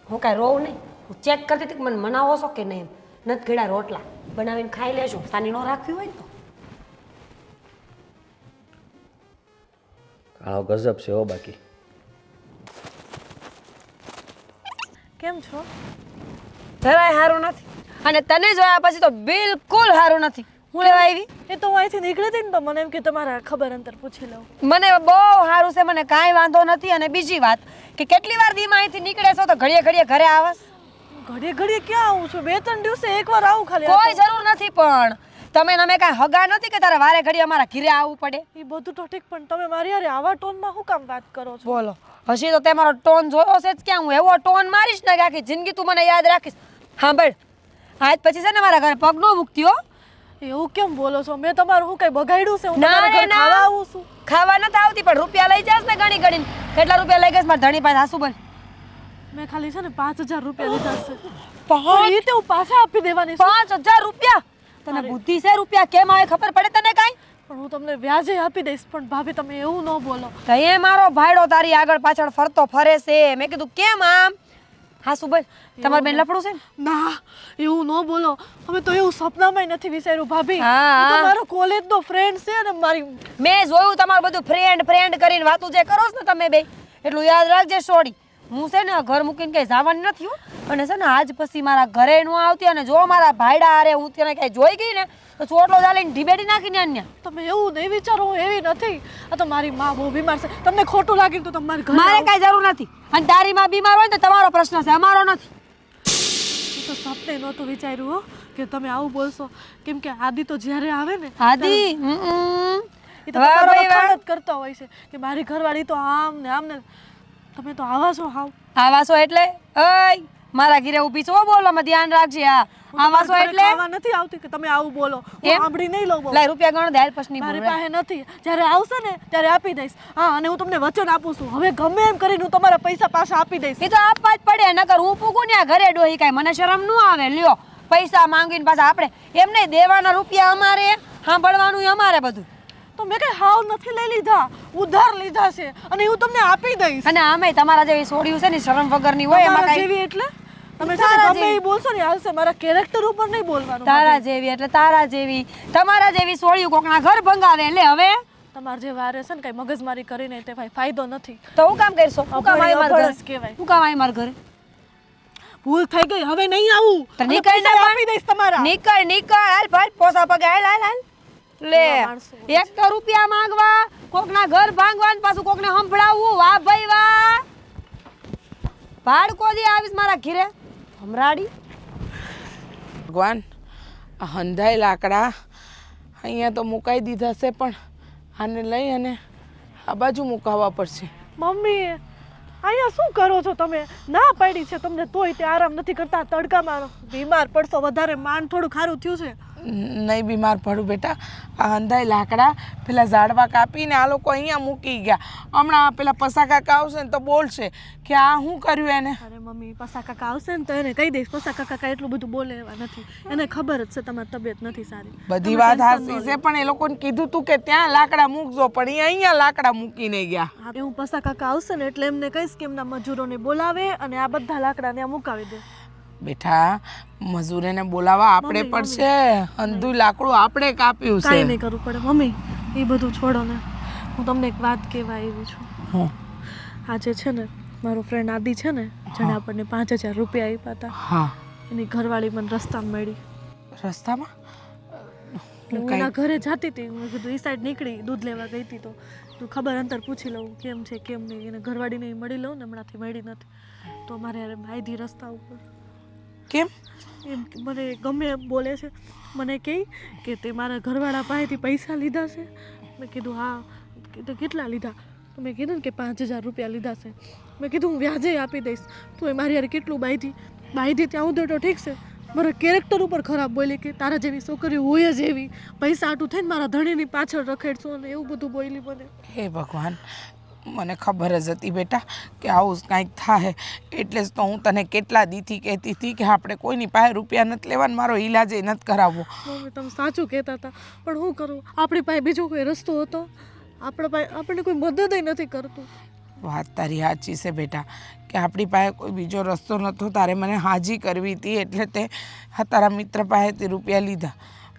હું કાંઈ રોવ નહીં. હું ચેક કરતી હતી કે મને મનાવો છો કે નહીં. એમ નથી ઘડા રોટલા બનાવીને ખાઈ લેજો. સાની ન રાખવી હોય ને તો. કાળો ગજબ છે હો બાકી. કેમ છો? જરાય સારું નથી. અને તને જોયા પછી તો બિલકુલ સારું નથી. હું લેવા આવી? એ તો હું અહીંથી નીકળી હતી ને તો મને એમ કે તમારા ખબર અંતર પૂછી લઉં. મને બહુ સારું છે, મને કાંઈ વાંધો નથી. અને બીજી વાત કે કેટલી વાર દીમાં અહીંથી નીકળે છો તો ઘડીએ ઘડીએ ઘરે આવસ? ઘડીએ ઘડીએ ક્યાં આવું છું? 2-3 દિવસે એકવાર આવું ખાલી. કોઈ જરૂર નથી. પણ તમે અમે કાંઈ હગા નથી કે તારે વારે ઘડીએ અમારા ઘરે આવવું પડે? એ બધું તો ઠીક, પણ તમે મારી યાર આવા ટોનમાં શું કામ વાત કરો છો? બોલો, હજી તો તે મારો ટોન જોયો છે જ ક્યાં? હું એવો ટોન મારીશ ને કે આખી જિંદગી તું મને યાદ રાખીશ. સાંભળ, આજ પછી છે ને મારા ઘરે પગ ન મૂકતી હો. એવું કેમ બોલો છો? મેં તમારું શું કઈ બગાડ્યું છે? હું ના તમારા રે ઘરે ના. ખાવા આવું છું. ખાવા નથી આવતી પણ રૂપિયા લઈ જાસ ને ગણી ગણીને. કેટલા રૂપિયા લઈ ગઈશ મારા ધણી પાસે? હાસુ બોલ. મેં ખાલી છે ને 5000 રૂપિયા લીધા છે. પાંચ એ તો હું પાછા આપી દેવાની છું. 5000 રૂપિયા? તને બુદ્ધિ છે? રૂપિયા કેમ આવે ખબર પડે તને કાંઈ? પણ હું તમને વ્યાજે આપી દઈશ. પણ ભાભી તમે એવું ન બોલો. તો એ મારો ભાઈડો તારી આગળ પાછળ ફરતો ફરે છે. મેં કીધું કેમ આમ? હાસુ બોલ. તમારે બેન લફડું છે ને? ના, એવું ન બોલો. અમે તો એવું સપનામાં નથી વિચાર્યું ભાભી. હા. એ તો મારો કોલેજનો ફ્રેન્ડ છે ને મારી. મેં જોયું તમારું બધું ફ્રેન્ડ ફ્રેન્ડ કરીને વાતું જે કરો છો ને તમે બે, એટલું યાદ રાખજે સોડી. હું છે ને ઘર મૂકીને કઈ જવાની નથી હો. અને છે ને આજ પછી મારા ઘરે ન આવતી. અને જો મારા ભાઈડા હારે હું ત્યાં કઈ જોઈ ગઈ ને તો ચોટલો ચાલીને ઢીબેડી નાખીને અન્ય. તમે એવું નહીં વિચારો, હું એવી નથી. આ તો મારી માં બહુ બીમાર છે. તમને ખોટું લાગે તો તમારે ઘરે મારે આવો. કઈ જરૂર નથી. અને તારી માં બીમાર હોય ને તો તમારો પ્રશ્ન છે, અમારો નથી. એ તો સપને નહોતું વિચાર્યું હો કે તમે આવું બોલશો. કેમ કે આદિ તો જ્યારે આવે ને આદિ એ તો તમારો વખાણ જ કરતા હોય છે કે મારી ઘરવાળી તો આમ ને આમ ને. તમે તો આવા છો હાવ. આવાસો એટલે ઓય મારા ઘરે ઊભી છો, બોલવામાં ધ્યાન રાખજે. હા, આવાસો એટલે ખાવા નથી આવતી કે તમે આવું બોલો. હું એમ? સાંભળી નહીં લઉં બહુ. લાય રૂપિયા ગણો દે. હાલ પછી મારી બોલ. પાસે નથી. જ્યારે આવશે ને ત્યારે આપી દઈશ. હા, અને હું તમને વચન આપું છું હવે ગમે એમ કરીને હું તમારા પૈસા પાછા આપી દઈશ. એ તો આપવા જ પડે. નકર હું પૂગું ને આ ઘરે ડોહી કાંઈ મને શરમ ન આવે? લ્યો પૈસા માંગીને પાછા આપણે એમ નહીં દેવાના રૂપિયા અમારે, સાંભળવાનું અમારે બધું. તો મેં કઈ હાવ નથી લઈ લીધા, ઉધાર લીધા છે અને હું તમને આપી દઈશ. અને આમે તમારા જેવી સોડિયું છે ને શરમ વગરની હોય એમાં તમારા કઈ જેવી એટલે તમે છે ને ગમે એ બોલશો ને હાલશે, મારા કેરેક્ટર ઉપર નહીં બોલવાનું. તારા જેવી એટલે તારા જેવી, તમારા જેવી સોડિયું કોકના ઘર ભંગાવે એટલે હવે તમારે જે વારે છે ને કઈ મગજમારી કરીને તે ભાઈ ફાયદો નથી. તો હું કામ કરશો? હું કામ આવી મારા અભણ જ ઘરે? કહેવાય. હું કામ આવી મારા ઘરે? ભૂલ થઈ ગઈ, હવે નહીં આવું. તો અને નીકળ પૈસા ને આપી દઈશ તમારા. નીકળ હાલ ભાઈ પોસા પગે હાલ હાલ હાલ લે. કેવા માણસો હોય એક તો રૂપિયા માંગવા, કોકના ઘર ભાંગવા ને પાછું કોકને સંભળાવવું. વાહ ભાઈ વાહ, ભાડકો દે આવીશ મારા ઘરે હમરાડી. ભગવાન, આ હંધાઈ લાકડા અહીંયા તો મુકાઈ દીધા છે, પણ આને લઈ અને આ બાજુ મુકાવવા પડશે. મમ્મી અહીંયા શું કરો છો તમે? ના પાડી છે તમને તોય તે આરામ નથી કરતા. તડકામાં બીમાર પડશો વધારે, માંડ થોડું ખારું થયું છે. નહીં બીમાર પડું બેટા. આ હંધાઈ લાકડા પેલા ઝાડવા કાપીને આ લોકો અહીંયા મૂકી ગયા. હમણાં પેલા પસા કાકા આવશે ને તો બોલશે કે આ શું કર્યું એને. અરે મમ્મી, પસા કાકા આવશે ને તો એને કહી દઈશ. પસા કાકા એટલું બધું બોલે એવા નથી. એને ખબર જ છે તમારી તબિયત નથી સારી. બધી વાત હાચી છે, પણ એ લોકોને કીધું તું કે ત્યાં લાકડા મૂકજો, પણ એ અહીંયા લાકડા મૂકીને ગયા. હા, હું પસા કાકા આવશે ને એટલે એમને કહીશ કે એમના મજૂરોને બોલાવે અને આ બધા લાકડા ત્યાં મુકાવી દે. બેઠા મજૂરીને બોલાવા આપણે પડશે. અંધું લાકડું આપણે કાપ્યું છે. કાંઈ નહીં કરવું પડે મમ્મી, એ બધું છોડો ને. હું તમને એક વાત કહેવા આવી છું. હું આજે છે ને મારો ફ્રેન્ડ આદિ છે ને, જેણે આપણને 5000 રૂપિયા આપ્યા હતા, હા, એની ઘરવાળી મને રસ્તામાં મળી. રસ્તામાં હું એના ઘરે જતી હતી, મેં કીધું એ સાઈડ નીકળી દૂધ લેવા ગઈ હતી, તો તું ખબર અંતર પૂછી લઉં કેમ છે કેમ નહીં. એને ઘરવાળીને મળી લઉં ને, હમણાંથી મળી નથી તો મારે યાર બાંધી રસ્તા ઉપર. કેમ? એમ કે મને ગમે એમ બોલે છે. મને કહે કે તે મારા ઘરવાળા પાસેથી પૈસા લીધા છે. મેં કીધું હા. કીધું કેટલા લીધા? તો મેં કીધું ને કે 5000 રૂપિયા લીધા છે. મેં કીધું હું વ્યાજે આપી દઈશ. તો એ મારી યાર કેટલું બાંધી ત્યાં ઉધર તો ઠીક છે, મારા કેરેક્ટર ઉપર ખરાબ બોલી કે તારા જેવી છોકરી હોય જ એવી, પૈસા આટું થઈને મારા ધણીની પાછળ રખેડશો અને એવું બધું બોલી મને. હે ભગવાન, મને ખબર જ હતી બેટા કે આવું કાંઈક થાય, એટલે જ તો હું તને કેટલા દીથી કહેતી હતી કે આપણે કોઈની પાસે રૂપિયા નથી લેવાના, મારો ઈલાજ એ નથી કરાવવો. મમ્મી તમે સાચું કહેતા હતા, પણ શું કરું, આપણી પાસે બીજો કોઈ રસ્તો હતો? આપણા પાસે આપણને કોઈ મદદ નથી કરતું. વાત તારી સાચી છે બેટા કે આપણી પાસે કોઈ બીજો રસ્તો નહોતો. તારે મને હાજી કરવી હતી એટલે તે તારા મિત્ર પાસેથી રૂપિયા લીધા,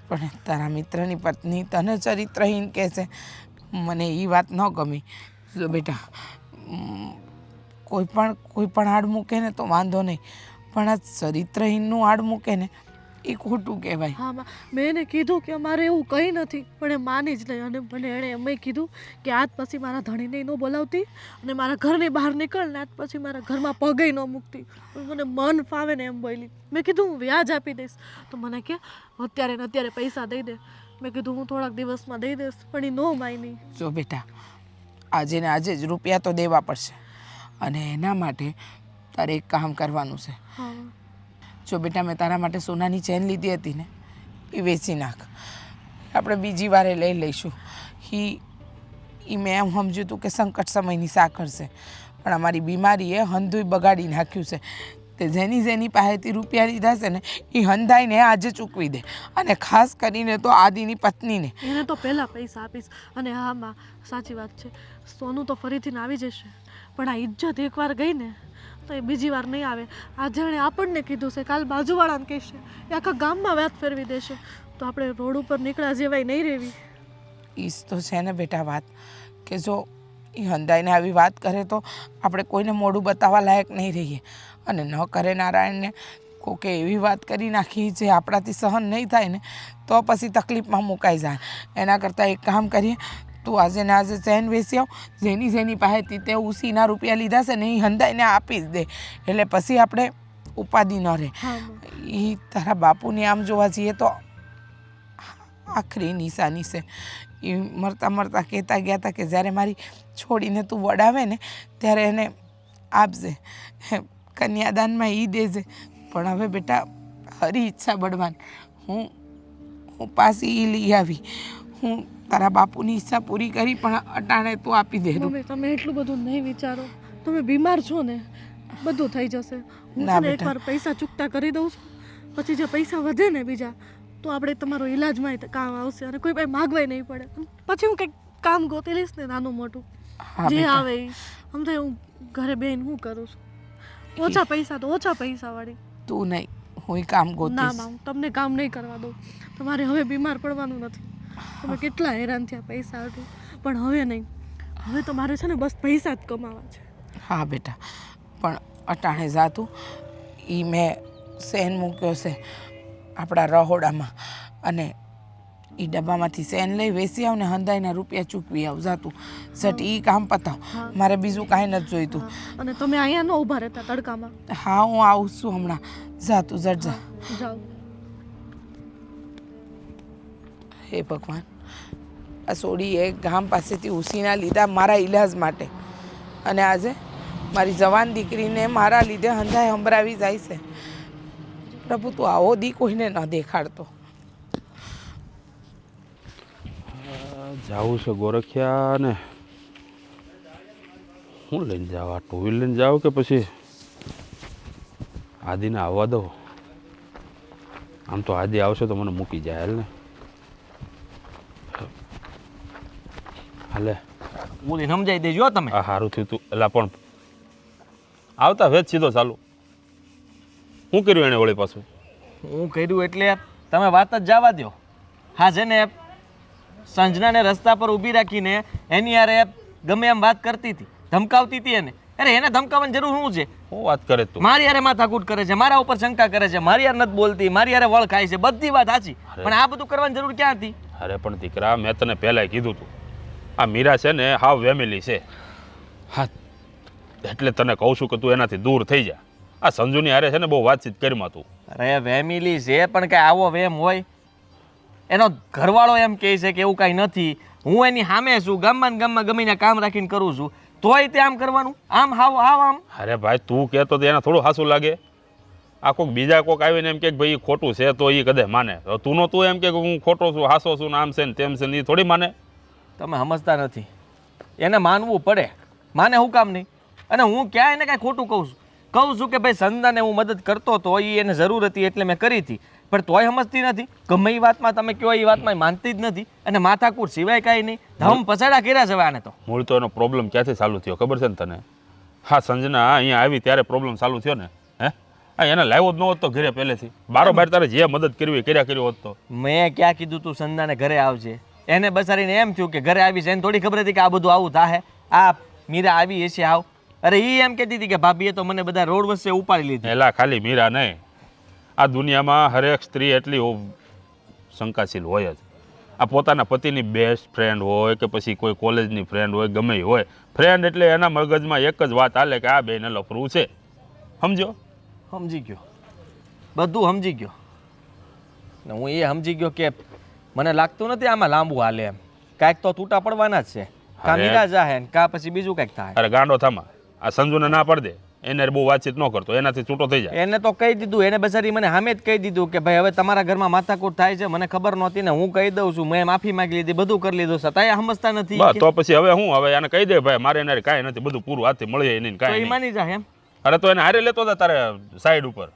પણ તારા મિત્રની પત્ની તને ચરિત્રહીન કહે છે. મને એ વાત ન ગમી. જો બેટા, કોઈ પણ આડ મૂકે ને તો વાંધો નહીં, પણ આ ચરિત્રહીનનું આડ મૂકે ને એ ખોટું કહેવાય. હા, મેં એને કીધું કે અમારે એવું કંઈ નથી, પણ એ માની જ નહીં. અને મને એણે એમ કીધું કે આજ પછી મારા ધણીને ન બોલાવતી અને મારા ઘરની બહાર નીકળ ને આજ પછી મારા ઘરમાં પગે ન મૂકતી. મને મન ફાવે ને એમ બોલી. મેં કીધું હું વ્યાજ આપી દઈશ. તો મને કે અત્યારે ને અત્યારે પૈસા દઈ દે. મેં કીધું હું થોડાક દિવસમાં દઈ દઈશ, પણ એ નો માની. જો બેટા, આજે ને આજે જ રૂપિયા તો દેવા પડશે, અને એના માટે તારે એક કામ કરવાનું છે. હા. જો બેટા, મેં તારા માટે સોનાની ચેન લીધી હતી ને, એ વેચી નાખ. આપણે બીજી વારે લઈ લઈશું. એ મેં એમ સમજ્યું હતું કે સંકટ સમયની સાકર છે, પણ અમારી બીમારીએ હંધુય બગાડી નાખ્યું છે. તે જેની પાસેથી રૂપિયા લીધા છે ને, એ હંધાઈને આજે ચૂકવી દે, અને ખાસ કરીને તો આદિની પત્નીને. એને તો પહેલાં પૈસા આપીશ. અને હા માં, સાચી વાત છે, સોનું તો ફરીથી આવી જશે, પણ આ ઇજ્જત એકવાર ગઈ ને તો એ બીજી વાર નહીં આવે. આજે એણે આપણને કીધું છે, કાલ બાજુવાળાને કહેશે, એ આખા ગામમાં વાત ફેરવી દેશે, તો આપણે રોડ ઉપર નીકળ્યા જેવાય નહીં રહેવી. એ જ તો છે ને બેટા વાત, કે જો એ હંધાઈને આવી વાત કરે તો આપણે કોઈને મોઢું બતાવવા લાયક નહીં રહીએ, અને ન કરે નારાયણને કોકે એવી વાત કરી નાખી જે આપણાથી સહન નહીં થાય ને, તો પછી તકલીફમાં મુકાઈ જાય. એના કરતાં એક કામ કરીએ, તું આજે ને આજે ચેન વેચી આવ. જેની પાસેથી તે ઉસીના રૂપિયા લીધા છે ને, એ હંધાઈને આપી જ દે, એટલે પછી આપણે ઉપાધિ ન રહે. એ તારા બાપુની આમ જોવા જઈએ તો આખરી નિશાની છે. એ મરતા મરતા કહેતા ગયા હતા કે જ્યારે મારી છોડીને તું વડાવે ને ત્યારે એને આપજે, કન્યાદાનમાં એ દેજે. પણ હવે બેટા, હરી ઈચ્છા બળવાન, હું પાછી એ લઈ આવી. હું તારા બાપુની ઈચ્છા પૂરી કરી, પણ અટાણે તું આપી દે. મમ્મી તમે એટલું બધું નહીં વિચારો, તમે બીમાર છો ને, બધું થઈ જશે. હું છે ને એકવાર પૈસા ચૂકતા કરી દઉં છું, પછી જે પૈસા વધે ને બીજા, તો આપણે તમારો ઈલાજમાં કામ આવશે અને કોઈ પાસે માગવાય નહીં પડે. પછી હું કંઈક કામ ગોતી લઈશ ને નાનું મોટું હા જે બેટા. આવે એ. સમજાય હું ઘરે બેન હું કરું છું, ઓછા પૈસા તો ઓછા પૈસા વાળી. તું નહીં, હું કામ ના ગોતીશ. માં હું તમને કામ નહીં કરવા દઉં. તમારે હવે બીમાર પડવાનું નથી. તમે કેટલા હેરાન થયા પૈસા હતું, પણ હવે નહીં. હવે તમારે છે ને બસ પૈસા જ કમાવા છે. હા બેટા, પણ અટાણે જાતું એ મેં સેન મૂક્યો છે આપણા રહોડામાં, અને એ ડબ્બામાંથી સેન લઈ વેસી આવ ને હંધાઈના રૂપિયા ચૂકવી આવ. જાતું સટ એ કામ પતાવ, મારે બીજું કાંઈ નથી જોઈતું. હા, અને તમે અહીંયા ન ઊભા રહેતા તડકામાં. હા હું આવું છું હમણાં. જાતું જટ જા. જાઓ. હે ભગવાન, આ સોડીએ ગામ પાસેથી ઉસીના લીધા મારા ઈલાજ માટે, અને આજે મારી જવાન દીકરીને મારા લીધે હંધાઈ હંભરાવી જાય છે. પ્રભુ તું આવો દી કોઈને ન દેખાડતો. જાવું છે ગોરખિયા ને હું લઈને જાવ? આ ટુ વ્હીલ લઈને જાવ કે પછી આદિને આવવા દો? આમ તો આદિ આવશે તો મને મૂકી જાય. હાલ ને હાલે. બોલીને સમજાઈ દેજો તમે. આ સારું થયું તું. એટલે પણ આવતા વેચ સીધો ચાલુ. શું કર્યું એને વળી પાછું? હું કર્યું એટલે તમે વાત જ જવા દો. હા છે ને સંજનાને રસ્તા પર ઊભી રાખીને એની યારે ગમે એમ વાત કરતી હતી, ધમકાવતી હતી એને. અરે એને ધમકાવવાની જરૂર શું છે? શું વાત કરે તું? મારી યારે માથાકૂટ કરે છે, મારા ઉપર શંકા કરે છે, મારી યાર નથી બોલતી, મારી યારે વળ ખાય છે, બધી વાત સાચી, પણ આ બધું કરવાની જરૂર ક્યાં હતી? અરે પણ દીકરા, મેં તને પહેલાંય કીધું તું આ મીરા છે ને હાવ વેમેલી છે. હા એટલે તને કહું છું કે તું એનાથી દૂર થઈ જા. આ સંજુની હારે છે ને બહુ વાતચીત કરીમાં તું. અરે વેમિલી છે પણ કાંઈ આવો વેમ હોય? એનો ઘરવાળો એમ કહે છે કે એવું કાંઈ નથી, હું એની સામે છું, ગામમાં ને ગામમાં ગમીને કામ રાખીને કરું છું, તોય તે આમ કરવાનું? આમ હાવ હાવ આમ? અરે ભાઈ તું કહેતો તો એને થોડું હાસું લાગે? આ કોઈક બીજા કોઈક આવીને એમ કે ભાઈ ઈ ખોટું છે તો એ કદે માને? તું નો તું એમ કે હું ખોટો છું, હાસો છું ને આમ છે ને તેમ છે ને એ થોડી માને? તમે સમજતા નથી. એને માનવું પડે, માને હું કામ નહીં? અને હું ક્યાં એને કાંઈ ખોટું કહું છું કે ભાઈ સંદાને હું મદદ કરતો તો એ એને જરૂર હતી એટલે મેં કરી હતી, પણ તોય સમજતી નથી. ગમે એ વાતમાં તમે કહો એ વાતમાં માનતી જ નથી, અને માથાકૂટ સિવાય કાંઈ નહીં. ધમ પછાડા કર્યા છે હવે આને તો. મૂળ તો એનો પ્રોબ્લેમ ક્યાંથી ચાલુ થયો ખબર છે ને તને? હા સંજના અહીંયા આવી ત્યારે પ્રોબ્લેમ ચાલુ થયો ને. હે હા એને લાવ્યો જ ન હોત તો ઘરે પહેલેથી બારોબાર તારે જે મદદ કરવી કર્યા કર્યો હોત તો. મેં ક્યાં કીધું તું સંદાને ઘરે આવજે? એને બસારીને એમ થયું કે ઘરે આવીશ, એને થોડી ખબર હતી કે આ બધું આવું થાય. આ મીરા આવી હશે આવ. અરે એ એમ કહેતી હતી કે ભાભીએ તો મને બધા રોડ વચ્ચે ઉપાડી લીધી. એલા ખાલી મીરા નહીં, આ દુનિયામાં હરેક સ્ત્રી એટલી શંકાશીલ હોય જ. આ પોતાના પતિની બેસ્ટ ફ્રેન્ડ હોય કે પછી કોઈ કોલેજની ફ્રેન્ડ હોય, ગમે એ હોય, ફ્રેન્ડ એટલે એના મગજમાં એક જ વાત હાલે કે આ બેને લફરું છે. સમજો? સમજી ગયો, બધું સમજી ગયો. ને હું એ સમજી ગયો કે મને લાગતું નથી આમાં લાંબુ હાલે એમ. કાંઈક તો તૂટા પડવાના જ છે. કાં મીરા જાહે ને કાં પછી બીજું કાંઈક થાય. અરે ગાંડો થામા, આ સંજુને ના પડ દે, એને બહુ વાતચીત ન કરતો, એનાથી છૂટો થઈ જાય. એને તો કહી દીધું, એને બસારી મને સામે જ કહી દીધું કે ભાઈ હવે તમારા ઘરમાં માથાકૂટ થાય છે, મને ખબર નહોતી ને હું કહી દઉં છું, મેં માફી માંગી લીધી, બધું કરી લીધું, છતાંય સમજતા નથી. બસ તો પછી હવે હું હવે એને કહી દે ભાઈ મારે એને કાંઈ નથી, બધું પૂરું હાથથી મળી જાય તો કાંઈ એ નહીં. માની જાય એમ? અરે તો એને હારે લેતો હતા તારે સાઈડ ઉપર.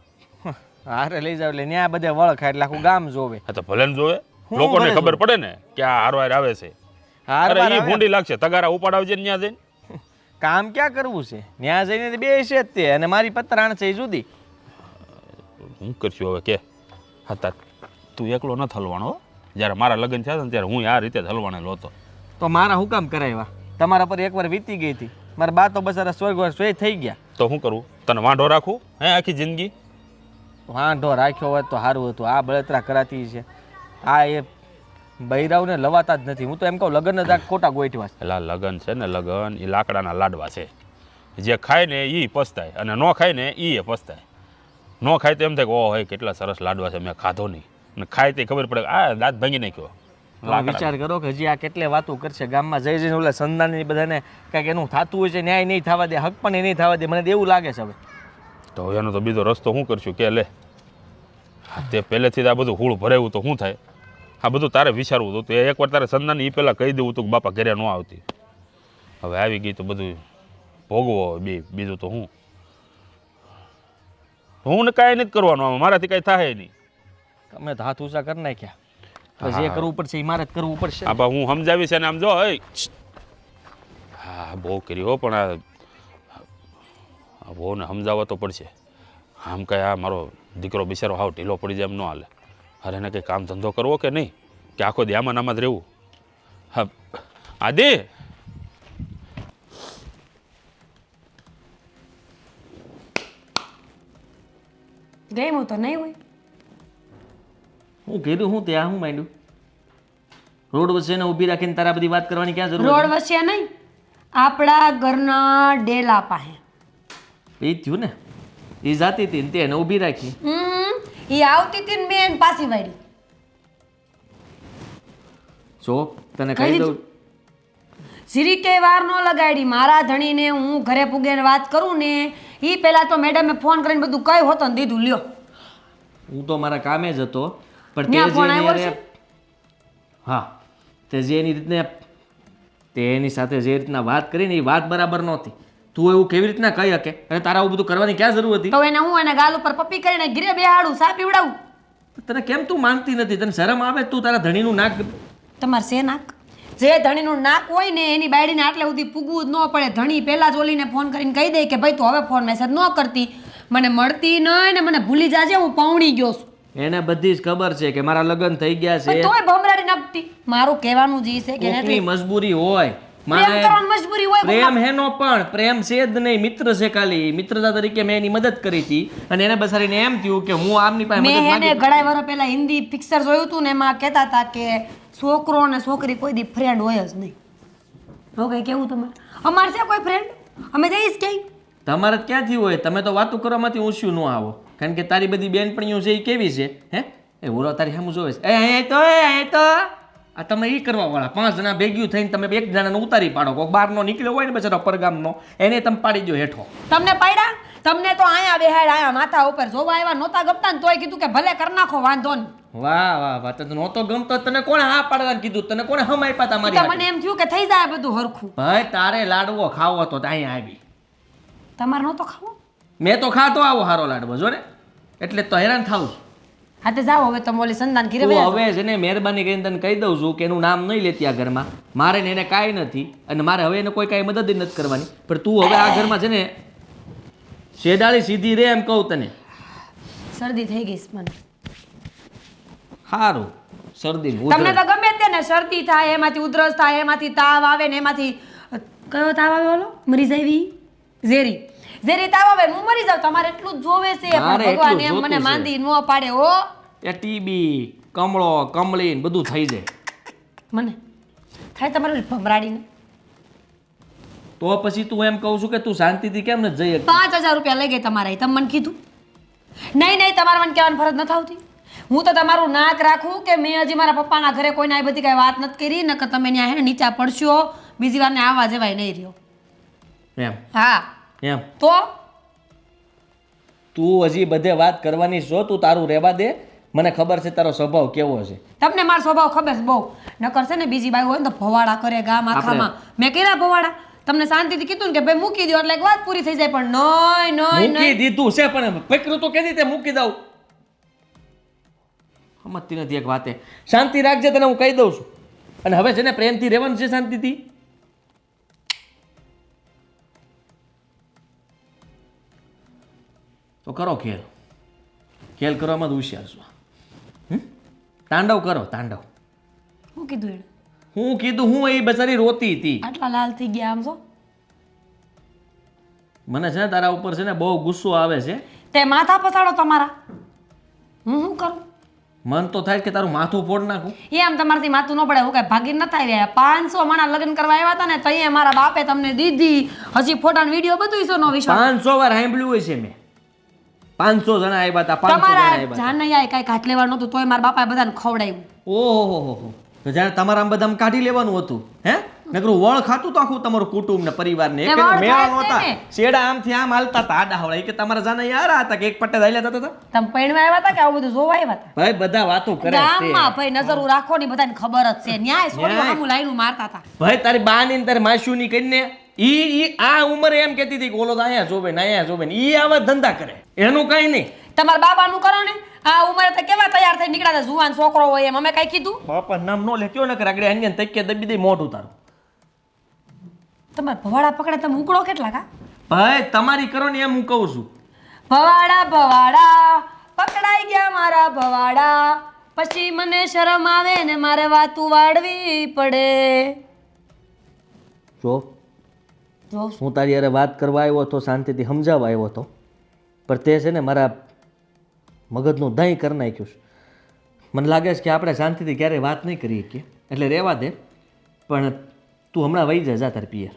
હારે લઈ જાવ એટલે ત્યાં બધે વળ ખાય એટલે આખું ગામ જોવે. હા તો ભલે ને જોવે, હું લોકોને ભલે ખબર જોવે. પડે ને કે આ હારવાર આવે છે. અરે ઈ ભૂંડી લાગશે, તગારા ઉપાડાવજે ને ત્યાં જઈને. કામ ક્યાં કરવું છે? ત્યાં જઈને બે છે જ તે, અને મારી પતરાણ છે એ જુદી. હું કરશું હવે કે? હા તાર તું એકલો ન હલવાનો હો. જ્યારે મારા લગ્ન થયા ને ત્યારે હું આ રીતે જ હલવાણેલો હતો. તો મારા હું કામ કરાવ્યા? તમારા પર એકવાર વીતી ગઈ હતી, મારા બા તો બસારા સ્વર્ગ સ્વય થઈ ગયા. તો શું કરું? તને વાંઢો રાખું હે આખી જિંદગી? વાંઢો રાખ્યો હોત તો સારું હતું. આ બળતરા કરાતી છે, આ એ બૈરાવને લવાતા જ નથી. હું તો એમ કહું લગ્ન જ આ ખોટા ગોઠવા છે. પેલા લગ્ન છે ને, લગ્ન એ લાકડાના લાડવા છે. જે ખાય ને એ પસ્તાય, અને ન ખાય ને એ પસ્તાય. ન ખાય તો એમ થાય કે ઓહ હે કેટલા સરસ લાડવા છે, મેં ખાધો નહીં. અને ખાય તે ખબર પડે આ દાંત ભાંગી નાખ્યો. તમે વિચાર કરો કે હજી આ કેટલે વાતો કરશે ગામમાં જઈ જઈને ઓલા સંદાનની બધાને કાંઈક એનું થતું હોય છે, ન્યાય નહીં થવા દે, હક પણ નહીં થવા દે. મને તો એવું લાગે છે હવે. તો એનો તો બીજો રસ્તો શું કરશું કે લે? હા તે પહેલેથી જ આ બધું હૂળ ભરાયું તો શું થાય? આ બધું તારે વિચારવું હતું. તો એકવાર તારે સંદાને એ પહેલાં કહી દેવું હતું કે બાપા ઘરે ન આવતી. હવે આવી ગઈ તો બધું ભોગવો બીજું તો હું ને કાંઈ નથી કરવાનું, આમાં મારાથી કાંઈ થાય નહીં. તમે તો હાથ ઊંચા કરી નાખ્યા. હવે જે કરવું પડશે એ મારે જ કરવું પડશે. હા બા હું સમજાવીશ અને આમ જો હા બહુ કર્યો પણ આ બહુને સમજાવવા તો પડશે. આમ કંઈ આ મારો દીકરો બિચારો હાવ ઢીલો પડી જાય એમ ન હાલે. અરે એને કંઈ કામ ધંધો કરવો કે નહીં કે આખો દી આમાં નામાં જ રહેવું. હા આદિ ગઈ હું તો નહીં હોય. હું કીધું હું ત્યાં હું માંડ્યું રોડ વચ્ચે એને ઊભી રાખીને તારા બધી વાત કરવાની ક્યાં જરૂર રોડ વચ્ચે નહીં, આપણા ઘરના ડેલા પાસે. એ થયું ને એ જાતી હતી ને તેને ઊભી રાખી. એ આવતી હતી ને મેં એને પાછી વાળી. જો તને કહી દઉં સિરીકે વાર ન લગાડી. મારા ધણીને હું ઘરે પૂગીને વાત કરું ને એ પહેલા તો મેડમે ફોન કરીને બધું કઈ હોતો ને દીધું લ્યો. હું તો મારા કામે જ હતો પણ ત્યાં ફોન આવ્યો તે છે? હા તે જે એની રીતને તે એની સાથે જે રીતના વાત કરીને એ વાત બરાબર નહોતી. તું એવું કેવી રીતના કહી શકે અને તારા આવું બધું કરવાની ક્યાં જરૂર હતી? તો એને હું એને ગાલ ઉપર પપ્પી કરીને ગીરે બેહાડું, સા પીવડાવું. તને કેમ તું માનતી નથી? તને શરમ આવે? તું તારા ધણીનું નાક તમારે છે નાક? જે ધણીનું નાક હોય ને એની બાયડીને આટલે સુધી પૂગવું જ ન પડે. ધણી પહેલા જ ઓલીને ફોન કરીને કહી દે કે ભાઈ તું હવે ફોન મેસેજ ન કરતી, મને મળતી નહીં ને મને ભૂલી જાજે, હું પૌણી ગયો છું. એને બધી જ ખબર છે કે મારા લગ્ન થઈ ગયા છે. પણ તોય ભમરાડી નાખતી. મારું કહેવાનું જ ઈ છે કે કોકની મજબૂરી હોય. પ્રેમ કરવાની મજબૂરી હોય. પ્રેમ હેનો પણ પ્રેમ છે જ નહીં, મિત્ર છે ખાલી. મિત્રતા તરીકે મેં એની મદદ કરી હતી અને એને બસારીને એમ થયું કે હું આમની પાસે મેં મદદ એને માંગી. ઘણા વર્ષ પહેલા હિન્દી પિક્ચર જોયું હતું ને એમાં કહેતા હતા કે છોકરો અને છોકરી કોઈ દી ફ્રેન્ડ હોય જ નહીં. હવે કઈ કેવું તમારે? અમારે છે કોઈ ફ્રેન્ડ? અમે જઈશ ક્યાંય? તમારે જ ક્યાંથી હોય? તમે તો વાતું કરવામાંથી ઊંચ્યું ન આવો. કારણ કે તારી બધી બેનપણીઓ છે એ કેવી છે? હે એ ઓલો તારી સામું જોવે છે. અહીંયા તો આ તમે એ કરવા વાળા 5 જણા ભેગ્યું થઈને તમે એક જણાને ઉતારી પાડો. કોઈક બહારનો નીકળ્યો હોય ને બચારો પરગામનો એને તમે પાડી દો હેઠો. તમને પાડ્યા? તમને તો અહીંયા બેહાડ આયા માથા ઉપર જોવા આવ્યા નહોતા ગમતા ને તોય કીધું કે ભલે કર નાખો વાંધો નહીં. વાહ વાહ વાહ. તને નહોતો ગમતો તને કોણે હા પાડવાનું કીધું? તને કોણે હમ આપ્યા તો તમારી મને એમ થયું કે થઈ જાય બધું હરખું. ભાઈ તારે લાડવો ખાવો તો અહીંયા આવી. તમારે નહોતો ખાવો? મેં તો ખાતો આવો હારો લાડવો જો ને એટલે તો હેરાન થાવ છું. હા તે જાઓ હવે તમે ઓલી સંદાન ઘીરે તું વયા જાઓ. હવે છે ને મહેરબાની કરીને તને કહી દઉં છું કે એનું નામ નહીં લેતી આ ઘરમાં. મારે ને એને કાંઈ નથી અને મારે હવે એને કોઈ કાંઈ મદદ ય નથી કરવાની. પણ તું હવે આ ઘરમાં છે ને શેડાળી સીધી રે એમ કહું તને. શરદી થઈ ગઈ છે મને. સારું શરદી તમને તો ગમે તે ને શરદી થાય એમાંથી ઉધરસ થાય એમાંથી તાવ આવે ને એમાંથી કયો તાવ આવે ઓલો મરી જાય ઝેરી ઝેરી તાવ આવે હું મરી જાઉં. તમારે એટલું જ જોવે છે પણ મારે ભગવાન એટલું એમ મને જોતું માંદી ન પાડે હો. એ ટીબી કમળો કમળી ને બધું થઈ જાય મને થાય તમારે ઓલી ભમરાડીને. તો પછી તું એમ કહું છું કે તું શાંતિથી કેમ નથી જઈ શકતી? 5000 રૂપિયા લઈ ગઈ તમારા. તમે મને કીધું નહીં નહીં તમારે મને કહેવાની ફરજ નથી આવતી. હું તો તમારું નાક રાખું કે મેં હજી મારા પપ્પાના ઘરે કોઈને આ બધી કાંઈ વાત નથી કરી નકર તમે ત્યાં હે ને નીચા પડશો બીજી વારને આવા જવાય નહીં રહ્યો. એમ હા એમ તો તું હજી બધે વાત કરવાની છો. તું તારું રહેવા દે. મને ખબર છે તારો સ્વભાવ કેવો છે. તમને મારો સ્વભાવ ખબર છે બહુ. નકર છે ને બીજી બાઈ હોય ને તો ભવાડા કરે ગામ આખામાં. મેં કર્યા ભવાડા? તમને શાંતિથી કીધું ને કે ભાઈ મૂકી દો એટલે એક વાત પૂરી થઈ જાય પણ નહીં નહીં મૂકી દીધું છે પણ પકડું તો કેવી રીતે મૂકી દઉં? સમજતી નથી એક વાતે. શાંતિ રાખજે તને હું કહી દઉં છું. અને હવે છે ને પ્રેમથી રહેવાનું છે શાંતિથી. તો કરો ખેલ. ખેલ કરવામાં જ હોશિયાર છો. તાંડવ કરો તાંડવ. શું કીધું એને? હું કીધું હું એ બચારી રોતી હતી. આટલા લાલ થઈ ગયા આમ છો. મને છે ને તારા ઉપર છે ને બહુ ગુસ્સો આવે છે. તે માથા પસાડો તમારા. હું શું કરું? મન તો થાય કે તારું માથું ફોડ નાખું. એમ તમારથી માથું ન પડે હું કઈ ભાગી નથી આવ્યા. 500 માણા લગ્ન કરવા આવ્યા હતા ને તઈએ મારા બાપે તમને દીધી. હજી ફોટા વિડીયો બધું ઈસો નો વિશ્વાસ. 500 વાર સાંભળ્યું હોય છે મેં. 500 જણા આવ્યા હતા. 500 જણા તમારા આવ્યા હતા. જાનૈયાએ કઈ કાટ લેવાનું નતું તોય મારા બાપાએ બધાને ખવડાવ્યું. ઓહો તો જાણે તમારા આમ બધામાં કાઢી લેવાનું હતું હે નકરું વળ ખાતું તો આખું તમારું કુટુંબ ને પરિવાર ને એક વળ મેળા ખાય નહોતા. છે ને. શેડા આમથી આમ હાલતા હતા આડા હવળા. કે તમારા જાને યાર હતા કે એક પટ્ટે દાયલા થતા હતા. તમે પૈણવા આવ્યા હતા કે આવું બધું જોવા આવ્યા હતા? ભાઈ બધા વાતો કરે છે. ગામમાં ભાઈ નજર રાખો ની બધાને ખબર જ છે. ન્યાય છોડ્યો ન્યાય. હમું લાઈનું મારતા હતા. ભાઈ તારી બાની ને તારી માસ્યુની કરીને ઈ આ ઉંમરે એમ કહેતી હતી કે ઓલો તો અહીંયા જોવે ને અહીંયા જોવે ને ઈ આવા ધંધા કરે એનું કઈ નહીં. તમારા બાબાનું કરો ને આ ઉંમરે તો કેવા તૈયાર થઈ નીકળ્યા હતા જુવાન છોકરો હોય એમ અમે કઈ કીધું બાપા નામ નો લેત્યો ને કે આગળ અન્ય તૈકે દબી દઈ મોઢું તારું તમારે ભવાડા પકડે તમે ઉકળો કેટલા કા ભાઈ તમારી કરો ને એમ હું કહું છું ભવાડા ભવાડા પકડાઈ ગયા મારા ભવાડા પછી મને શરમ આવે ને મારે વાતું વાળવી પડે જો હું તારી યારે વાત કરવા આવ્યો હતો શાંતિથી સમજાવવા આવ્યો હતો પણ તે છે ને મારા મગજનું દહીં કરી નાખ્યું છે મને લાગે છે કે આપણે શાંતિથી ક્યારેય વાત નહીં કરી શકીએ એટલે રહેવા દે પણ તું હમણાં વહી જા તાર પિયર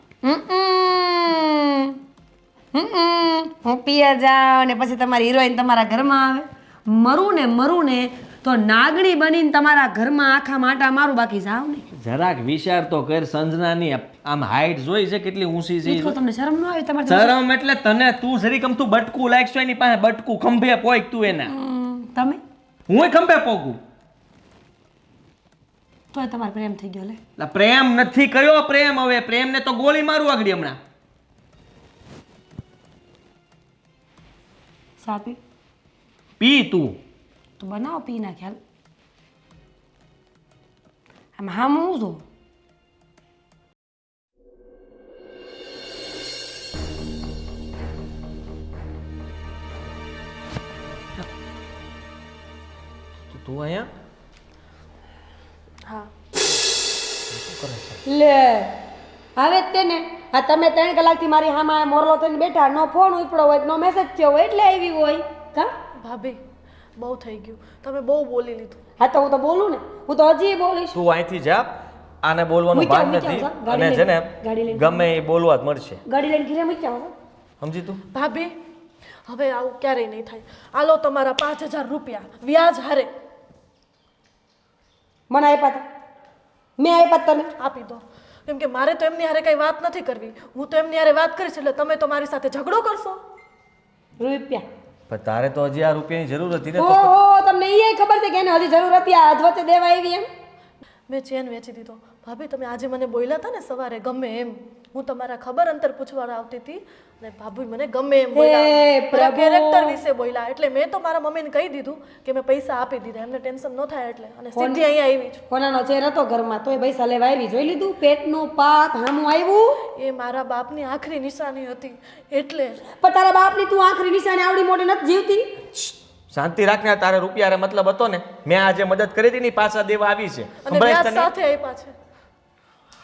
હું પિયર જાઉં ને પછી તમારી હિરોઈન તમારા ઘરમાં આવે મરું ને તો નાગણી બનીને તમારા ઘરમાં આખા માટા મારું બાકી જાવ ને જરાક વિચાર તો કર સંજનાની આમ હાઈટ જોઈ છે કેટલી ઊંચી છે તો તમને શરમ ન આવે તમારે શરમ એટલે તને તું જરી કમ તું બટકું લાગશો એની પાસે બટકું ખંભે પોઈક તું એના તમે હું ખંભે પોગું તોય તમારો પ્રેમ થઈ ગયો લે લા પ્રેમ નથી કયો પ્રેમ હવે પ્રેમને તો ગોળી મારું આગળ હમણાં સાપી પી તું તો બનાવો પી ના ખ્યાલ આમ હામ હું જો તું અહીંયા હા લે હવે જ તેને આ તમે 3 કલાકથી મારી હામાં મોરલો થઈને બેઠા નો ફોન ઉપડો હોય નો મેસેજ થયો હોય એટલે આવી હોય કા ભાભી બહુ થઈ ગયું તમે બહુ બોલી લીધું હા તો હું તો બોલું ને હું તો હજી બોલીશ તું અહીંથી જા આને બોલવાનું મૂક્યા, ભાન નથી મૂક્યા, ગાડી અને છે ને ગાડી લઈને. ગમે એ બોલવા જ મળશે ગાડી લઈને ઘીરે મૂક્યા હો. સમજી તું ભાભી હવે આવું ક્યારેય નહીં થાય આલો તમારા 5000 રૂપિયા વ્યાજ હારે મને આપ્યા તા મેં આપ્યા તા તને આપી દો કેમ કે મારે તો એમની હારે કઈ વાત નથી કરવી હું તો એમની હારે વાત કરીશ એટલે તમે તો મારી સાથે ઝઘડો કરશો રૂપિયા પણ તારે તો હજી આ રૂપિયાની જરૂર હતી ને તો ઓહો તમને એ ખબર છે કે એને હજી જરૂર હતી આ વચ્ચે દેવા આવી એમ મેં ચેન વેચી દીધો ભાભી તમે આજે મને બોલ્યા હતા ને સવારે ગમે એમ હું તમારા ખબર અંતર પૂછવા આવતી હતી અને ભાભી મને ગમે એમ બોલ્યા મારા કેરેક્ટર વિશે બોલ્યા એટલે મેં તો મારા મમ્મીને કહી દીધું કે મેં પૈસા આપી દીધા એમને ટેન્શન ન થાય એટલે અને સીધી અહીંયા આવી છું કોનાનો ચેર હતો ઘરમાં તોય પૈસા લેવા આવી જોઈ લીધું પેટનું પાપ હામું આવ્યું એ મારા બાપની આખરી નિશાની હતી એટલે પણ તારા બાપની તું આખરી નિશાને આવડી મોટી નથી જીવતી શાંતિ રાખને તારે રૂપિયા મતલબ હતો ને મેં આજે મદદ કરી હતી ને પાછા દેવા આવી છે અને સંભળાય વ્યાજ તને? સાથે આપ્યા છે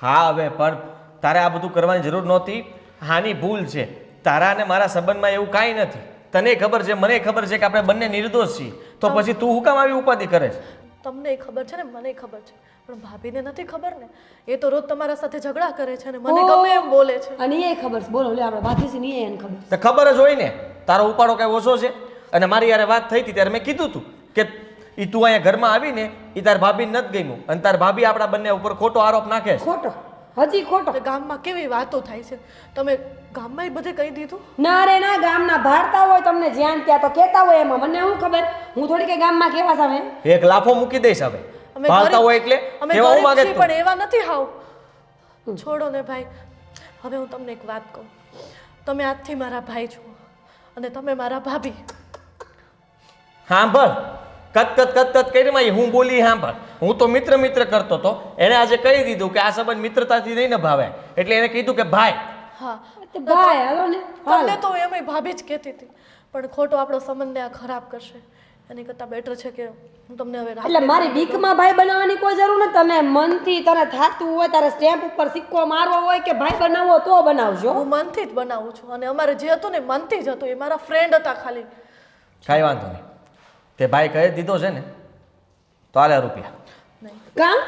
હા હવે પણ તારે આ બધું કરવાની જરૂર નહોતી હાની ભૂલ છે તારા અને મારા સંબંધમાં એવું કાંઈ નથી તને ખબર છે મને ખબર છે કે આપણે બંને નિર્દોષ છીએ તો પછી તું હું કામ આવી ઉપાધિ કરે છે તમને ખબર છે ને મને ખબર છે પણ ભાભીને નથી ખબર ને એ તો રોજ તમારા સાથે ઝઘડા કરે છે અને મને ગમે એમ બોલે છે અને એ ખબર છે બોલો લે આપણે બાકી છે ને એને ખબર તો ખબર જ હોય ને તારો ઉપાડો કઈ ઓછો છે અને મારી યારે વાત થઈ હતી ત્યારે મેં કીધું હતું કે ઈ તું અહીંયા ઘરમાં આવીને ઈ તાર ભાભીને નથી ગમ્યું અને તાર ભાભી આપણા બંને ઉપર ખોટો આરોપ નાખે છે ખોટો હજી ખોટો એટલે ગામમાં કેવી વાતો થાય છે તમે ગામમાં બધે કહી દીધું ના રે ના ગામના ભારતા હોય તમને જ્યાં ત્યાં તો કહેતા હોય એમાં મને શું ખબર હું થોડી કે ગામમાં કેવા સામે એક લાફો મૂકી દઈશ હવે અમે ભાવતા હોય એટલે અમે કેવા હું ગરીબ માંગે છીએ તું? પણ એવા નથી હાવ છોડો ને ભાઈ હવે હું તમને એક વાત કહું તમે આજથી મારા ભાઈ છો અને તમે મારા ભાભી સાંભળ કત કરી માં હું બોલી સાંભળ હું તો મિત્ર મિત્ર કરતો હતો એને આજે કહી દીધું કે આ સંબંધ મિત્રતાથી નહીં નભાવે એટલે એને કીધું કે ભાઈ હા તે ભાઈ હાલો ને તમને તો એમય ભાભી જ કહેતી હતી પણ ખોટો આપણો સંબંધને આ ખરાબ કરશે એની કરતાં બેટર છે કે હું તમને હવે એટલે મારી બીકમાં ભાઈ બનાવવાની કોઈ જરૂર નથી તને મનથી તને થાતું હોય તારે સ્ટેમ્પ ઉપર સિક્કો મારવો હોય કે ભાઈ બનાવવો તો બનાવજો હું મનથી જ બનાવું છું અને અમારે જે હતું ને મનથી જ હતું એ મારા ફ્રેન્ડ હતા ખાલી કાંઈ વાંધો નહીં તે ભાઈ કહી દીધો છે ને તો આલે રૂપિયા નહીં કામ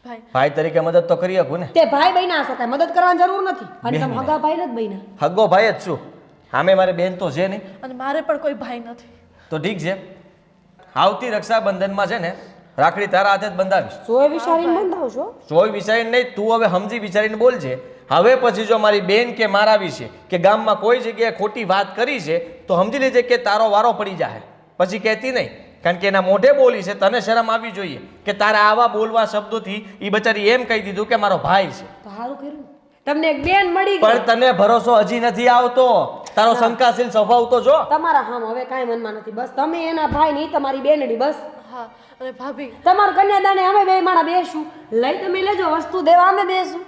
ભાઈ ભાઈ તરીકે મદદ તો કરી શકું ને તે ભાઈ બન્યા છો કાંઈ મદદ કરવાની જરૂર નથી અને તમે હગા ભાઈ નથી બન્યા હગ્ગો ભાઈ જ છું સામે મારી બેન તો છે નહીં અને મારે પણ કોઈ ભાઈ નથી તો ઠીક છે આવતી રક્ષાબંધનમાં છે ને રાખડી તારા હાથે જ બંધાવીશ સોય વિચારીને બંધાવશો જોઈ વિચારીને નહીં તું હવે સમજી વિચારીને બોલજે હવે પછી જો મારી બેન કે મારા વિશે કે ગામમાં કોઈ જગ્યાએ ખોટી વાત કરી છે તો સમજી લેજે કે તારો વારો પડી જાય પછી કહેતી નહીં કારણ કે એના મોઢે બોલી છે તને શરમ આવવી જોઈએ કે તારા આવા બોલવા શબ્દોથી એ બચારી એમ કહી દીધું કે મારો ભાઈ છે તો સારું કર્યું તમને એક બેન મળી ગઈ પણ તને ભરોસો હજી નથી આવતો તારો શંકાશીલ સ્વભાવ તો જો. તમારા હામ હવે કાંઈ મનમાં નથી. બસ તમે એના ભાઈ નહીં, તમારી બેનડી. બસ હા અને ભાભી તમારું કન્યાદાને અમે બે માણા બેસું. લઈ તમે લેજો વસ્તુ દેવા અમે બેસું.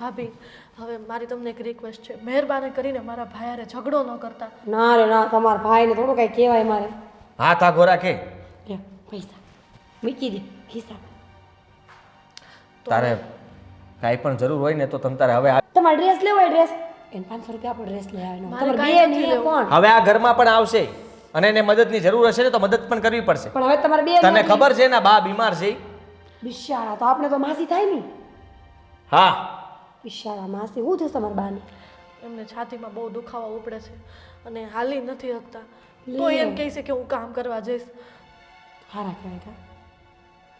ભાભી હવે મારી તમને એક રિક્વેસ્ટ છે, મહેરબાની કરીને મારા ભાઈ હારે ઝઘડો ન કરતા. ના રે ના, તમારા ભાઈને થોડું કાંઈ કહેવાય મારે. હાથ આગો રાખે. લ્યો પૈસા મૂકી દે ખિસ્સા. તારે કાંઈ પણ જરૂર હોય ને તો તમ તારે હવે તમારે ડ્રેસ લેવો હોય ડ્રેસ એને 500 રૂપિયા આપણો ડ્રેસ લઈ આવવાનો. મારે તમારે કાંઈ બેન નથી હે લેવું. કોણ? હવે આ ઘરમાં પણ આવશે અને એને મદદની જરૂર હશે ને તો મદદ પણ કરવી પડશે. પણ હવે તમારે બેન તને ખબર છે ને બા બીમાર છે. બિશાળા તો આપણે તો માસી થાય ને. હા બિશાળા માસી હું થશે તમારા બાને? એમને છાતીમાં બહુ દુખાવા ઉપડે છે અને હાલી નથી શકતા. તો એમ કહે છે કે હું કામ કરવા જઈશ. હારા કહેવાય કા.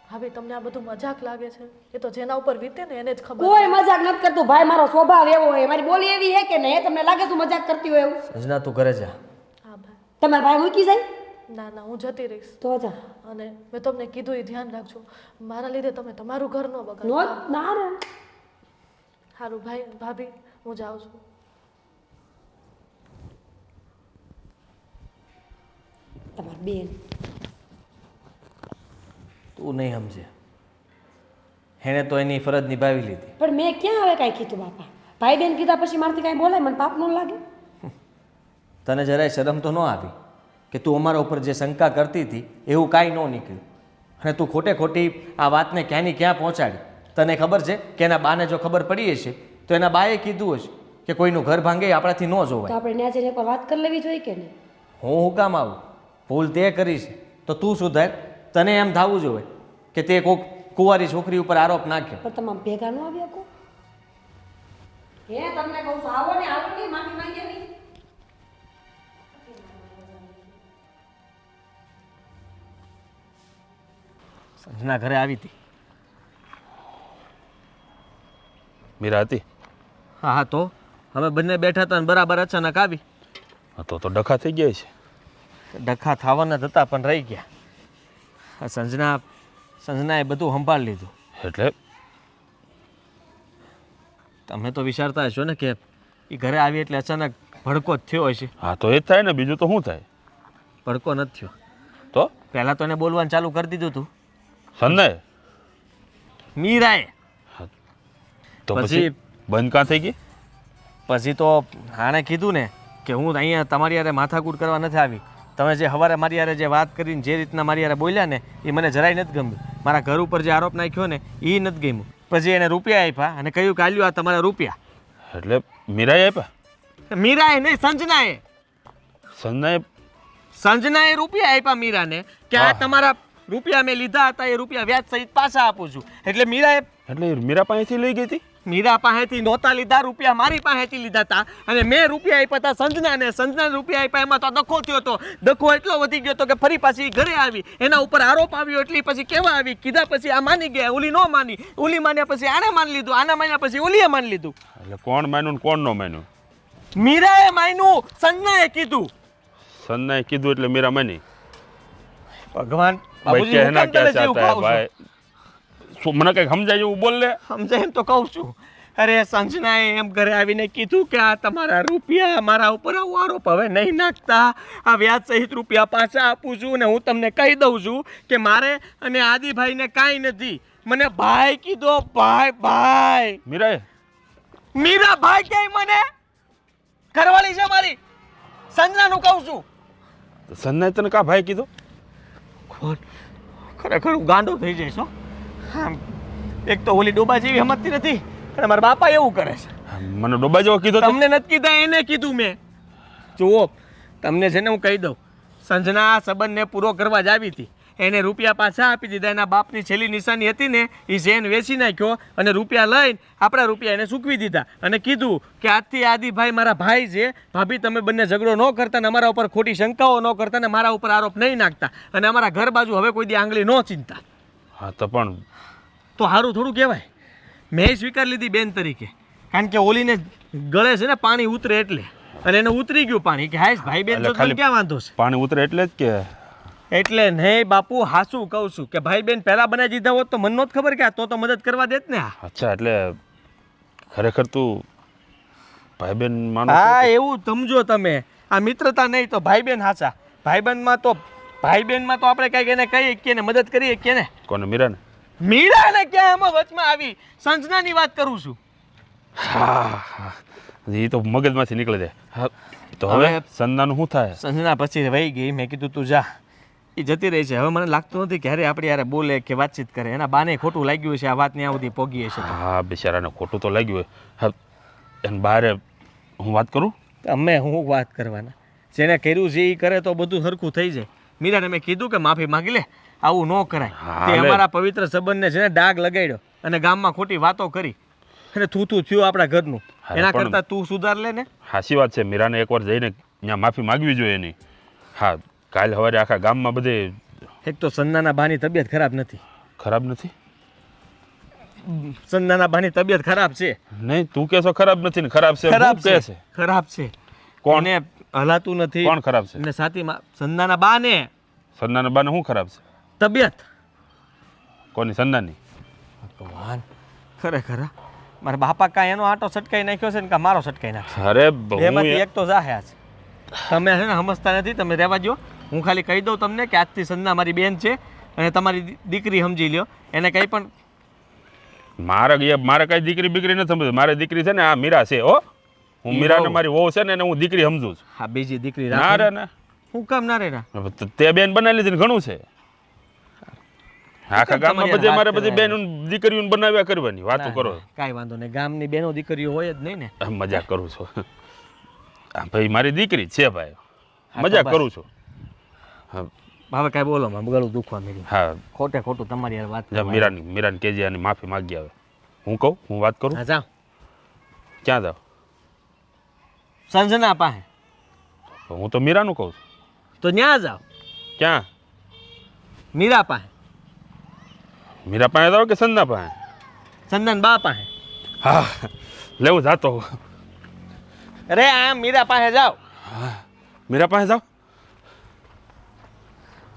ભાભી તમને આ બધું મજાક લાગે છે? એ તો જેના ઉપર વીતે ને એને જ ખબર. કોઈ મજાક નથી કરતું ભાઈ. મારો સ્વભાવ એવો હોય, મારી બોલી એવી હે કે નહીં? તમને લાગે તું મજાક કરતી હોય એવું? સંજના તું ઘરે જા. હા ભાઈ. તમારા ભાઈ મૂકી જાય ના ના, હું જતી રહીશ. તો જા. અને મેં તમને કીધું એ ધ્યાન રાખજો. મારા લીધે તમે તમારું ઘર ન બગાડો. નો ના રે. સારું ભાઈ ભાભી હું જાઉં છું. તમારી બેન તું નહીં સમજે. એને તો એની ફરજ નિભાવી લીધી. પણ મેં ક્યાં હવે કાંઈ કીધું બાપા? ભાઈ બેન કીધા પછી મારથી કાંઈ બોલાય? મને પાપ ન લાગે? તને જરાય શરમ તો ન આવી કે તું અમારા ઉપર જે શંકા કરતી હતી એવું કાંઈ ન નીકળ્યું અને તું ખોટે ખોટી આ વાતને ક્યાંની ક્યાં પહોંચાડી. તને ખબર છે કે એના બાને જો ખબર પડી હશે તો એના બાએ કીધું હશે કે કોઈનું ઘર ભાંગે આપણાથી ન તો જોવાય. આપણે ત્યાં જઈને એકવાર વાત કરી લેવી જોઈએ કે નહીં? હું કામ આવું? ભૂલ તે કરી છે તો તું સુધાર. તને એમ થવું જોઈએ કે તે કોઈક કુંવારી છોકરી ઉપર આરોપ નાખ્યો. પણ તમામ ભેગા ન આવી શકો? હે તમને કહું છું આવો ને આવો ને માફી માંગે નહીં. સંજના ઘરે આવી હતી. મીરા હતી? હા હા તો હવે બંને બેઠા હતા અને બરાબર અચાનક આવી. હા તો ડખા થઈ ગયા છે. ડખા થવાના જ હતા પણ રહી ગયા. આ સંજનાએ બધું સંભાળી લીધું. એટલે તમે તો વિચારતા હશો ને કે એ ઘરે આવી એટલે અચાનક ભડકો જ થયો હશે. હા તો એ જ થાય ને, બીજું તો શું થાય? ભડકો નથી થયો. તો પહેલાં તો એને બોલવાનું ચાલુ કરી દીધું હતું સંજય મીરાએ. તો પછી? પછી બંધ કાં થઈ ગઈ? પછી તો આણે કીધું ને કે હું અહીંયા તમારી યારે માથાકૂટ કરવા નથી આવી. તમે જે સવારે મારી યારે જે વાત કરીને જે રીતના મારી યારે બોલ્યા ને એ મને જરાય નથી ગમ્યું. મારા ઘર ઉપર જે આરોપ નાખ્યો ને એ નથી ગમ્યું. પછી એને રૂપિયા આપ્યા અને કહ્યું કે આલ્યો આ તમારા રૂપિયા. એટલે મીરાએ આપ્યા? મીરાએ નહીં, સંજનાએ. સંજનાએ રૂપિયા આપ્યા મીરાને કે આ તમારા રૂપિયા મેં લીધા હતા, એ રૂપિયા વ્યાજ સહિત પાછા આપું છું. એટલે મીરાએ મીરા પાસેથી લઈ ગઈ હતી? મીરા પાસેથી નહોતા લીધા રૂપિયા, મારી પાસેથી લીધા હતા અને મેં રૂપિયા આપ્યા હતા સંજનાને. સંજનાને રૂપિયા આપ્યા એમાં તો ડખો થયો હતો. ડખો એટલો વધી ગયો હતો કે ફરી પાછી ઘરે આવી. એના ઉપર આરોપ આવ્યો એટલે પછી કેવા આવી. કીધા પછી આ માની ગયા, ઓલી ન માની. ઓલી માન્યા પછી આને માની લીધું, આના માન્યા પછી ઓલીએ માની લીધું. એટલે કોણ માન્યું ને કોણ ન માન્યું? મીરાએ માન્યું, સંજનાએ કીધું. સંજનાએ કીધું એટલે મીરા માની? ભગવાન ભાઈ કહેના ક્યાં ચાહતા હે ભાઈ? મને કંઈક સમજાય એવું બોલ લે. સમજાય એમ તો કહું છું. અરે સંજનાએ એમ ઘરે આવીને કીધું કે આ તમારા રૂપિયા મારા ઉપર આવો આરોપ હવે નહીં નાખતા, આ વ્યાજ સહિત રૂપિયા પાછા આપું છું ને હું તમને કહી દઉં છું કે મારે અને આદિભાઈને કાંઈ નથી. મને ભાઈ કીધો, ભાઈ. મીરા ભાઈ ક્યાંય મને ઘરવાળી છે મારી. સંજનાનું કહું છું. સંજનાએ તને કા ભાઈ કીધો? ખરેખર હું ગાંડો થઈ જઈશ હો. એક તો ઓલી ડોબા જેવી સમજતી નથી અને મારા બાપા એવું કરે છે. મને ડોબા જેવો કીધો? તમને નથી કીધા, એને કીધું મેં. જુઓ તમને છે ને હું કહી દઉં, સંજના સંબંધને પૂરો કરવા જ આવી હતી. એને રૂપિયા પાછા આપી દીધા. એના બાપની છેલ્લી નિશાની હતી ને એ ઝેન વેચી નાખ્યો અને રૂપિયા લઈને આપણા રૂપિયા એને સૂકવી દીધા અને કીધું કે આજથી આદિભાઈ મારા ભાઈ છે. ભાભી તમે બંને ઝઘડો ન કરતા ને અમારા ઉપર ખોટી શંકાઓ ન કરતા ને મારા ઉપર આરોપ નહીં નાખતા અને અમારા ઘર બાજુ હવે કોઈ દી આંગળી ન ચિંતા. હા તો પણ તો સારું થોડું કહેવાય. મેં સ્વીકાર લીધી બેન તરીકે, કારણ કે ઓલીને ગળે છે ને પાણી ઉતરે એટલે, અને એને ઉતરી ગયું પાણી કે હાઈશ ભાઈ બેન તો તને ક્યાં વાંધો છે? પાણી ઉતરે એટલે જ કે એટલે નહીં બાપુ, હાસું કહું છું કે ભાઈ બેન પહેલા બનાવી દીધા હોત તો મને નહોત ખબર કે તો મદદ કરવા દેત ને. અચ્છા, એટલે ખરેખર તું ભાઈ બેન માનો હા એવું સમજો તમે. આ મિત્રતા નહીં તો ભાઈ બેન હાચા. ભાઈબંધમાં તો આપણે કઈક એને કહીએ કે એને મદદ કરીએ કે ને. કોને મીરાને? મીરાને ક્યાં આમાં વચમાં આવી? સંજનાની વાત કરું છું. હા એ તો મગજમાંથી નીકળી જાય. હા તો હવે સંજનાનું શું થાય? સંજના પછી વહી ગઈ. મેં કીધું તું જા, એ જતી રહી છે. હવે મને લાગતું નથી કે આપણી યારે બોલે કે વાતચીત કરે. એના બાને ખોટું લાગ્યું છે આ વાત ત્યાં સુધી પોગી હશે. હા બિચારાને ખોટું તો લાગ્યું હોય. હા એને બહાર હું વાત કરું? અમે હું વાત કરવાના? જેને કર્યું છે એ કરે તો બધું સરખું થઈ જાય. મીરાને મેં કીધું કે માફી માંગી લે, આવું ન કરાય. તે અમારા પવિત્ર સંબંધને છે ને ડાઘ લગાડ્યો અને ગામમાં ખોટી વાતો કરી અને થૂ થયું આપણા ઘરનું. એના કરતાં તું સુધાર લે ને. સાચી વાત છે. મીરાને એકવાર જઈને ત્યાં માફી માગવી જોઈએ એની. હા કાલ સવારે આખા ગામમાં બધે. એક તો સંજનાના બાની તબિયત ખરાબ નથી. ખરાબ નથી? સંજનાના બાની તબિયત ખરાબ છે. નહીં તું કહેશો ખરાબ નથી ને ખરાબ છે. ખરાબ કહે છે ખરાબ છે. કોણ? એને હલાતું નથી. કોણ ખરાબ છે? અને સાથીમાં સંજનાના બાને. સંજનાના બાને શું ખરાબ છે? તબિયત. કોની? સંજનાની? ભગવાન ખરેખર મારા બાપા કાંઈ એનો આટો સટકાઈ નાખ્યો છે ને કાં મારો સટકાઈ નાખ્યો? અરે એમાંથી એક તો જાહે આજ. તમે છે ને સમજતા નથી. તમે રહેવા દો. હું ખાલી કહી દઉં તમને કે આજથી સંજના મારી બેન છે અને તમારી દીકરી સમજી લ્યો. એને કંઈ પણ મારે કઈ દીકરી બીકરી નથી સમજતું. મારી દીકરી છે ને આ મીરા છે. હો હું મીરાને મારી વહુ છે ને એને હું દીકરી સમજું છું. હા બીજી દીકરી ના રે ના. હું કામ ના રે ના? તે બેન બનાવી લીધી ને ઘણું છે. આખા ગામમાં બધે મારે બધી બેન દીકરીઓ બનાવ્યા કરવાની વાતો કરો. કાંઈ વાંધો નહીં. ગામની બેનો દીકરીઓ હોય જ નહીં ને. મજાક કરું છું. ભાઈ મારી દીકરી છે ભાઈ. મજાક કરું છું. હવે કાંઈ બોલો માં ગળું દુખવા મળ્યું. હા ખોટે ખોટું તમારી યાર વાત. મીરાને કેજી આની માફી માગી આવે. હું કહું હું વાત કરું? હા જાઓ. ક્યાં જાવ? સંજના પાસે. હું તો મીરાનું કહું છું. તો ન્યા જાઓ. ક્યાં? મીરા પાસે. મીરા પાસે જાવ કે સંજના પાસે? સંજન બા પાસે. હા લેવું જાતો. અરે આ મીરા પાસે જાઓ. મીરા પાસે જાવ.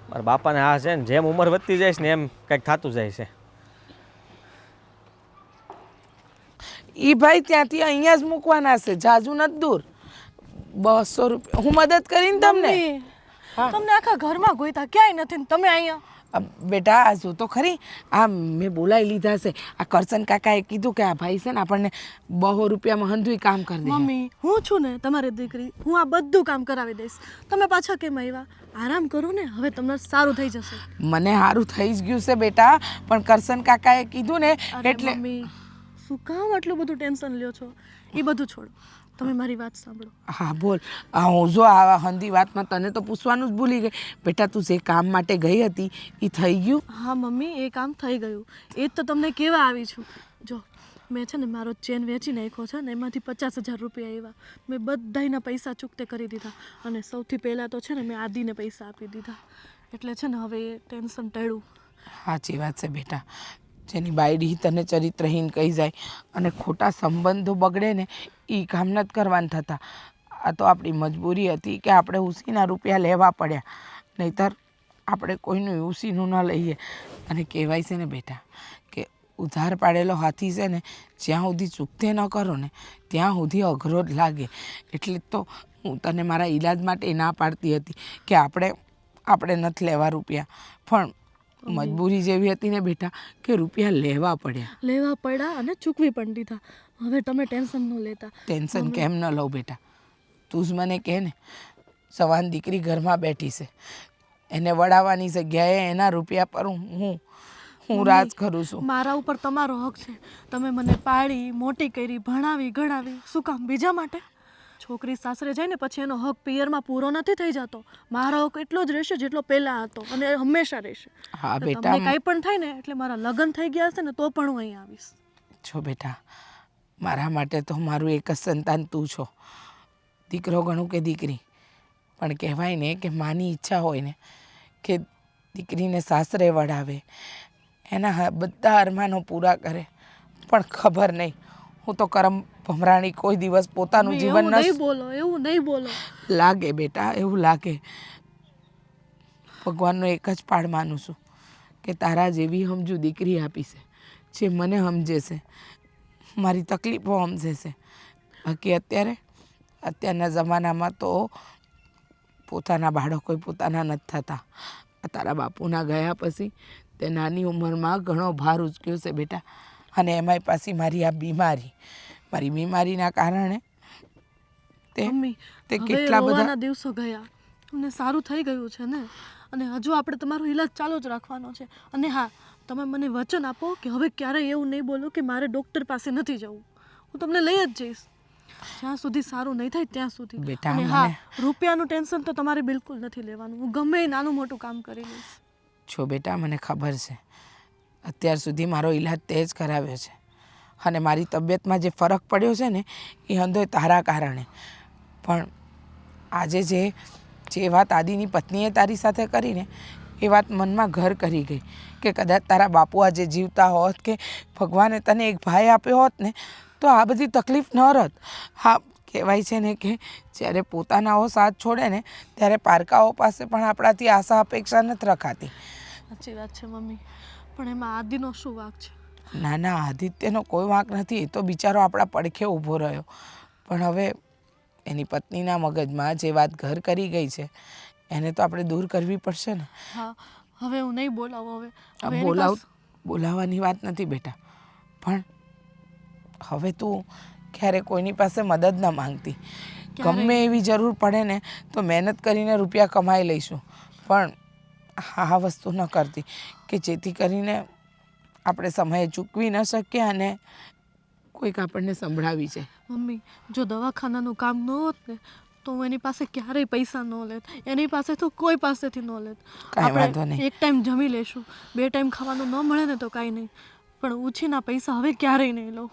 મારા બાપાને આ છે ને જેમ ઉંમર વધતી જાય છે ને એમ કંઈક થતું જાય છે. ઈ ભાઈ ત્યાંથી અહીંયા જ મૂકવાના છે, જાજુ નથી દૂર. 200 રૂપિયા હું મદદ કરીને તમને. તમને આખા ઘરમાં ગોઈતા ક્યાંય નથી ને તમે અહીંયા. બેટા આ જો તો ખરી, આ મેં બોલાવી લીધા છે. આ કરશન કાકાએ કીધું કે આ ભાઈ છે ને આપણને 200 રૂપિયામાં હંધુય કામ કરી દે. મમ્મી હું છું ને તમારી દીકરી, હું આ બધું કામ કરાવી દઈશ. તમે પાછા કેમ આવ્યા? આરામ કરો ને, હવે તમને સારું થઈ જશે. મને સારું થઈ જ ગયું છે બેટા, પણ કરશન કાકાએ કીધું ને એટલે. મમ્મી શું કામ આટલું બધું ટેન્શન લ્યો છો? એ બધું છોડો, તમે મારી વાત સાંભળો. હા બોલ. હું જો આ હંધી વાતમાં તને તો પૂછવાનું જ ભૂલી ગઈ. બેટા તું જે કામ માટે ગઈ હતી એ થઈ ગયું? હા મમ્મી એ કામ થઈ ગયું. એ જ તો તમને કહેવા આવી છું. જો મેં છે ને મારો ચેન વેચી નાખ્યો છે ને એમાંથી 50,000 રૂપિયા આવ્યા. મેં બધાયના પૈસા ચૂકતે કરી દીધા અને સૌથી પહેલાં તો છે ને મેં આદિને પૈસા આપી દીધા. એટલે છે ને હવે એ ટેન્શન ટેળું. સાચી વાત છે બેટા. જેની બાયડી તને ચરિત્રહીન કહી જાય અને ખોટા સંબંધો બગડે ને એ કામ નથી કરવાના થતા. આ તો આપણી મજબૂરી હતી કે આપણે ઉસીના રૂપિયા લેવા પડ્યા, નહીંતર આપણે કોઈનું ઉસીનું ન લઈએ. અને કહેવાય છે ને બેટા કે ઉધાર પાડેલો હાથી છે ને જ્યાં સુધી ચૂકતે ન કરો ને ત્યાં સુધી અઘરો જ લાગે. એટલે તો હું તને મારા ઈલાજ માટે ના પાડતી હતી કે આપણે નથી લેવા રૂપિયા, પણ મજબૂરી જેવી હતી ને બેટા કે રૂપિયા લેવા પડ્યા અને ચૂકવી પણ દીધા. હવે તમે ટેન્શન ન લેતા. ટેન્શન કેમ ન લઉં બેટા? તું જ મને કહે ને. સવાન દીકરી ઘરમાં બેઠી છે, એને વડાવવાની જગ્યાએ એના રૂપિયા પર હું રાજ કરું છું. મારા ઉપર તમારો હક છે. તમે મને પાળી મોટી કરી, ભણાવી ગણાવી. શું કામ? બીજા માટે? છોકરી સાસરે જાય ને પછી એનો હક પિયરમાં પૂરો નથી થઈ જતો. મારો હક એટલો જ રહેશે જેટલો પહેલાં હતો અને હંમેશા રહેશે. હા બેટા. તમને કાંઈ પણ થાય ને એટલે મારા લગ્ન થઈ ગયા હશે ને તો પણ હું અહીં આવીશ. છો બેટા, મારા માટે તો મારું એક જ સંતાન તું છો. દીકરો ગણું કે દીકરી, પણ કહેવાય ને કે માની ઈચ્છા હોય ને કે દીકરીને સાસરે વડાવે, એના બધા અરમાનો પૂરા કરે. પણ ખબર નહીં, હું તો કરમ ભમરાણી કોઈ દિવસ પોતાનું જીવન એવું નહીં બોલો. લાગે બેટા, એવું લાગે. ભગવાનનો એક જ પાડ માનું છું કે તારા જેવી સમજુ દીકરી આપી છે, જે મને સમજે છે, મારી તકલીફો સમજે છે. બાકી અત્યારના જમાનામાં તો પોતાના બાળકો પોતાના નથી થતા. તારા બાપુના ગયા પછી તે નાની ઉંમરમાં ઘણો ભાર ઉચક્યો છે બેટા. અને એમાંય પાછી મારી આ બીમારીના કારણે મમ્મી તે હવે કેટલા બધા રોવાના દિવસો ગયા, અમને સારું થઈ ગયું છે ને, અને હજુ આપણે તમારો ઈલાજ ચાલુ જ રાખવાનો છે. અને હા, તમે મને વચન આપો કે હવે ક્યારેય એવું નહીં બોલો કે મારે ડૉક્ટર પાસે નથી જવું. હું તમને લઈ જ જઈશ જ્યાં સુધી સારું નહીં થાય ત્યાં સુધી. બેટા, અને હા, રૂપિયાનું ટેન્શન તો તમારે બિલકુલ નથી લેવાનું. હું ગમે એ નાનું મોટું કામ કરી લઈશ. છો બેટા, મને ખબર છે અત્યાર સુધી મારો ઈલાજ તે જ કરાવ્યો છે, અને મારી તબિયતમાં જે ફરક પડ્યો છે ને એ અંદોય તારા કારણે. પણ આજે જે વાત આદિની પત્નીએ તારી સાથે કરીને એ વાત મનમાં ઘર કરી ગઈ કે કદાચ તારા બાપુ આજે જીવતા હોત કે ભગવાને તને એક ભાઈ આપ્યો હોત ને તો આ બધી તકલીફ ન રહેત. હા, કહેવાય છે ને કે જ્યારે પોતાનાઓ સાથ છોડે ને ત્યારે પારકાઓ પાસે પણ આપણાથી આશા અપેક્ષા નથી રખાતી. સાચી વાત છે મમ્મી, પણ એમાં આદિનો શું વાંક છે? ના, આદિત્યનો કોઈ વાંક નથી. એ તો બિચારો આપણા પડખે ઊભો રહ્યો. પણ હવે એની પત્નીના મગજમાં જે વાત ઘર કરી ગઈ છે એને તો આપણે દૂર કરવી પડશે ને. હા, હવે હું નહીં બોલાવું. હવે બોલાવવાની વાત નથી બેટા, પણ હવે તું ક્યારે કોઈની પાસે મદદ ન માંગતી. ગમે એવી જરૂર પડે ને તો મહેનત કરીને રૂપિયા કમાઈ લઈશું, પણ આ વસ્તુ ન કરતી કે જેથી કરીને આપણે સમયે ચૂકવી ન શકીએ અને કોઈક આપણને સંભળાવી છે. મમ્મી, જો દવાખાનાનું કામ ન હોત ને તો હું એની પાસે ક્યારેય પૈસા ન લેત. એની પાસે તો કોઈ પાસેથી ન લેત. કાંઈ વાંધો નહીં. એક ટાઈમ જમી લેશું, 2 ટાઈમ ખાવાનું ન મળે ને તો કાંઈ નહીં, પણ ઉછીના પૈસા હવે ક્યારેય નહીં લઉં.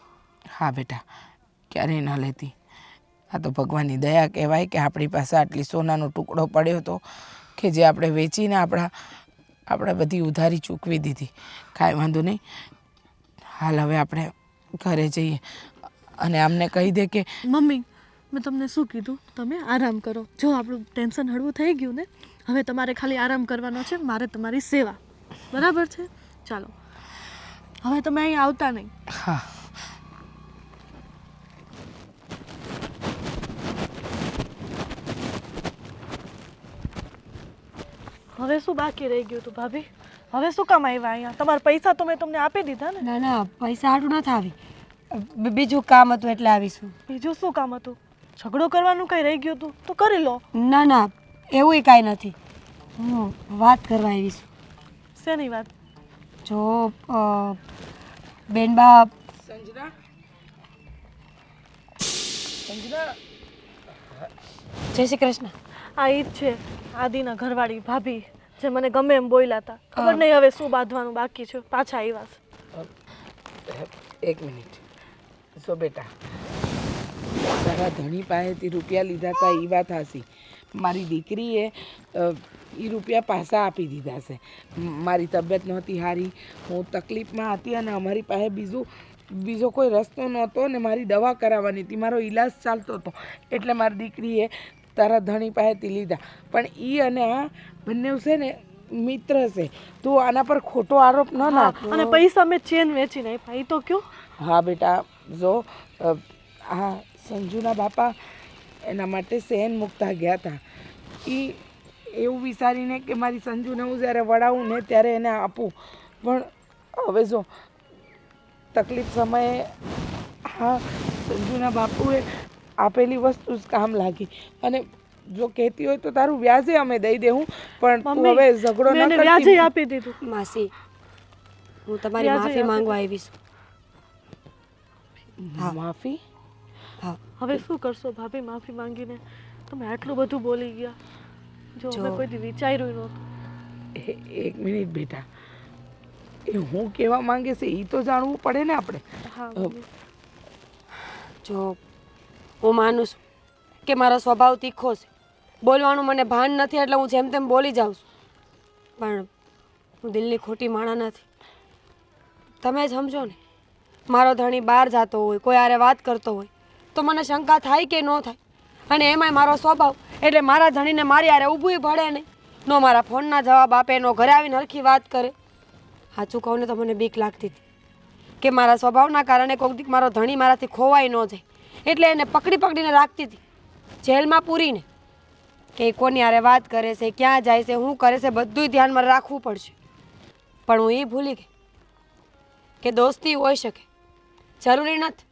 હા બેટા, ક્યારેય ન લેતી. આ તો ભગવાનની દયા કહેવાય કે આપણી પાસે આટલી સોનાનો ટુકડો પડ્યો હતો કે જે આપણે વેચીને આપણે બધી ઉધારી ચૂકવી દીધી. કાંઈ વાંધો નહીં. હાલ હવે આપણે ઘરે જઈએ અને આમને કહી દે કે મમ્મી, મેં તમને શું કીધું? તમે આરામ કરો. જો આપણું ટેન્શન હળવું થઈ ગયું ને, હવે તમારે ખાલી આરામ કરવાનો છે, મારે તમારી સેવા. બરાબર છે? ચાલો, હવે તમે અહીં આવતા નહીં. હા. હવે શું બાકી રહી ગયું હતું ભાભી? હવે શું કામ આવ્યા અહીંયા? તમારા પૈસા તો મેં તમને આપી દીધા ને. ના, પૈસા હાટું નથી આવી, બીજું કામ હતું એટલે આવીશું. બીજું શું કામ હતું? ઝઘડો કરવાનું કંઈ રહી ગયું હતું તો કરી લો. ના, એવું કાંઈ નથી. હું વાત કરવા આવીશું. શેની વાત? જો બેનબા સંજના, જય શ્રી કૃષ્ણ. આ ઈ જ છે આદિના ઘરવાળી ભાભી, જે મને ગમે એમ બોલ્યા હતા. ખબર નહીં હવે શું બાંધવાનું બાકી છે. પાછા આવ્યા છે. એક મિનિટ. જો બેટા, તારા ધણી પાસેથી રૂપિયા લીધા હતા એ વાત હાસી. મારી દીકરીએ એ રૂપિયા પાછા આપી દીધા છે. મારી તબિયત નહોતી સારી, હું તકલીફમાં હતી અને અમારી પાસે બીજો કોઈ રસ્તો નહોતો ને મારી દવા કરાવવાની હતી, મારો ઈલાજ ચાલતો હતો, એટલે મારી દીકરીએ તારા ધણી પાસેથી લીધા. પણ એ અને આ બંને છે ને મિત્ર છે. તું આના પર ખોટો આરોપ ન નાખ. અને પૈસા મેં ચેન વેચીને આપ્યા, એ તો કયો. હા બેટા, જો આ સંજુના બાપા એના માટે સેન મૂકતા ગયા હતા. એ એવું વિચારીને કે મારી સંજુને હું જ્યારે વળાવું ને ત્યારે એને આપું, પણ હવે જો તકલીફ સમયે હા સંજુના બાપુએ આપેલી વસ્તુ જ કામ લાગી. અને જો કહેતી હોય તો તારું વ્યાજે અમે દઈ દેવું, પણ તું હવે ઝઘડો ન કરતી. વ્યાજે આપી દીધું. માસી, હું તમારી માફી માંગવા આવી છું. માફી? હા. હવે શું કરશો ભાભી? માફી માંગીને તમે આટલું બધું બોલી ગયા. જો મેં કોઈ દી વિચાર્યું નહોતું. એક મિનિટ બેટા, એ હું કહેવા માંગે છે એ તો જાણવું પડે ને આપણે. હા, જો હું માનું છું કે મારો સ્વભાવ તીખો છે, બોલવાનું મને ભાન નથી એટલે હું જેમ તેમ બોલી જાઉં છું, પણ હું દિલની ખોટી માણા નથી. તમે જ સમજો ને, મારો ધણી બહાર જતો હોય, કોઈ હારે વાત કરતો હોય તો મને શંકા થાય કે ન થાય. અને એમાંય મારો સ્વભાવ એટલે મારા ધણીને મારી હારે ઊભું ભળે નહીં. નો મારા ફોનના જવાબ આપે, નો ઘરે આવીને હરખી વાત કરે. સાચું કહું ને તો મને બીક લાગતી હતી કે મારા સ્વભાવના કારણે કોઈક દીક મારો ધણી મારાથી ખોવાઈ ન જાય. એટલે એને પકડીને રાખતી હતી જેલમાં પૂરીને કે એ કોની હારે વાત કરે છે, ક્યાં જાય છે, શું કરે છે, બધુંય ધ્યાનમાં રાખવું પડશે. પણ હું એ ભૂલી ગઈ કે દોસ્તી હોઈ શકે, જરૂરી નથી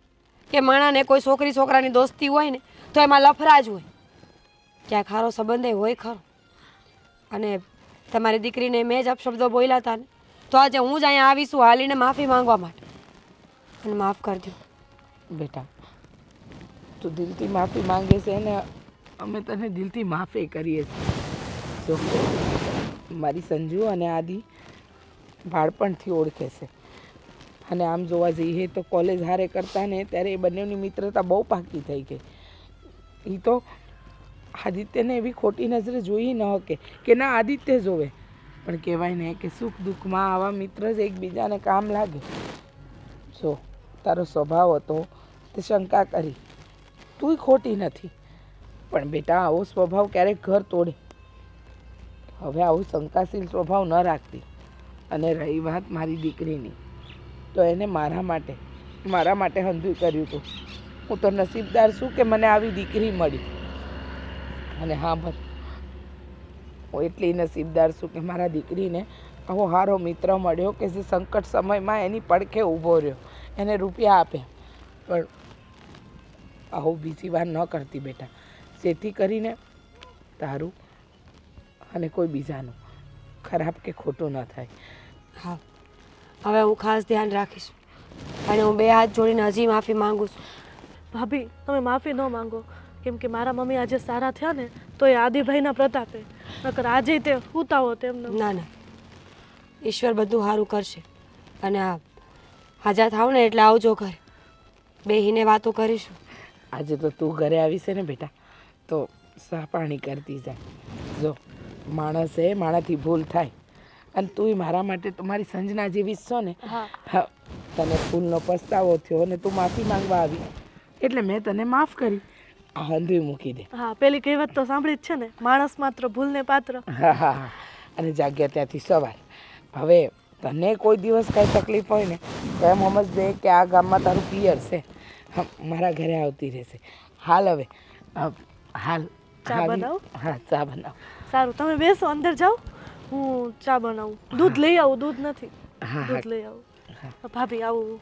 કે માણાને કોઈ છોકરી છોકરાની દોસ્તી હોય ને તો એમાં લફરા જ હોય, ક્યાંક ખારો સંબંધ હોય ખરો. અને તમારી દીકરીને મેં જ અપશબ્દો બોલ્યા હતા ને તો આજે હું જ અહીંયા આવીશું હાલીને માફી માંગવા માટે, અને માફ કરજો. બેટા તું દિલથી માફી માંગે છે ને અમે તને દિલથી માફી કરીએ છીએ. જો મારી સંજુ અને આદિ બાળપણથી ઓળખે છે, અને આમ જોવા જઈએ તો કોલેજ હારે કરતા ને ત્યારે એ બંનેની મિત્રતા બહુ પાકી થઈ ગઈ. એ તો આદિત્યને એવી ખોટી નજરે જોઈ ન શકે કે ના આદિત્ય જોવે, પણ કહેવાય ને કે સુખ દુઃખમાં આવા મિત્ર જ એકબીજાને કામ લાગે. જો તારો સ્વભાવ હતો તે શંકા કરી, તુંય ખોટી નથી, પણ બેટા આવો સ્વભાવ ક્યારેક ઘર તોડે. હવે આવું શંકાશીલ સ્વભાવ ન રાખતી. અને રહી વાત મારી દીકરીની, તો એને મારા માટે હંધુય કર્યું હતું. હું તો નસીબદાર છું કે મને આવી દીકરી મળી. અને હા બસ હું એટલી નસીબદાર છું કે મારા દીકરીને આવો સારો મિત્ર મળ્યો કે જે સંકટ સમયમાં એની પડખે ઊભો રહ્યો, એને રૂપિયા આપ્યા. પણ આવું બીજી વાર ન કરતી બેટા, જેથી કરીને તારું અને કોઈ બીજાનું ખરાબ કે ખોટું ન થાય. હા, હવે હું ખાસ ધ્યાન રાખીશ, અને હું 2 હાથ જોડીને હજી માફી માંગુ છું. ભાભી તમે માફી ન માંગો, કેમ કે મારા મમ્મી આજે સારા થયા ને તો એ આદિભાઈના પ્રતાપે, નકર આજે તે ઉતાવો તેમનો. ના ના, ઈશ્વર બધું સારું કરશે. અને હાજા થાવ ને એટલે આવજો ઘરે, બેહીને વાતો કરીશું. આજે તો તું ઘરે આવી છે ને બેટા, તો સા પાણી કરતી જાય. જો માણસે માણાથી ભૂલ થાય, અને તુંય મારા માટે તમારી સંજના જેવી જ છો ને. હા, તને ભૂલનો પસ્તાવો થયો અને તું માફી માંગવા આવી એટલે મેં તને માફ કરી. આ હંધુય મૂકી દે. હા, પેલી કહેવત તો સાંભળી જ છે ને, માણસ માત્ર ભૂલને પાત્ર. હા હા હા, અને જાગ્યા ત્યાંથી સવાર. હવે તને કોઈ દિવસ કાંઈ તકલીફ હોય ને તો એમ સમજજે કે આ ગામમાં તારું પિયર છે, મારા ઘરે આવતી રહેશે. હાલ હવે હાલ ચા બનાવું? હા ચા બનાવ. સારું, તમે બેસો, અંદર જાઓ, હું ચા બનાવું. દૂધ લઈ આવું, દૂધ નથી. હા દૂધ લઈ આવું. ભાભી આવું.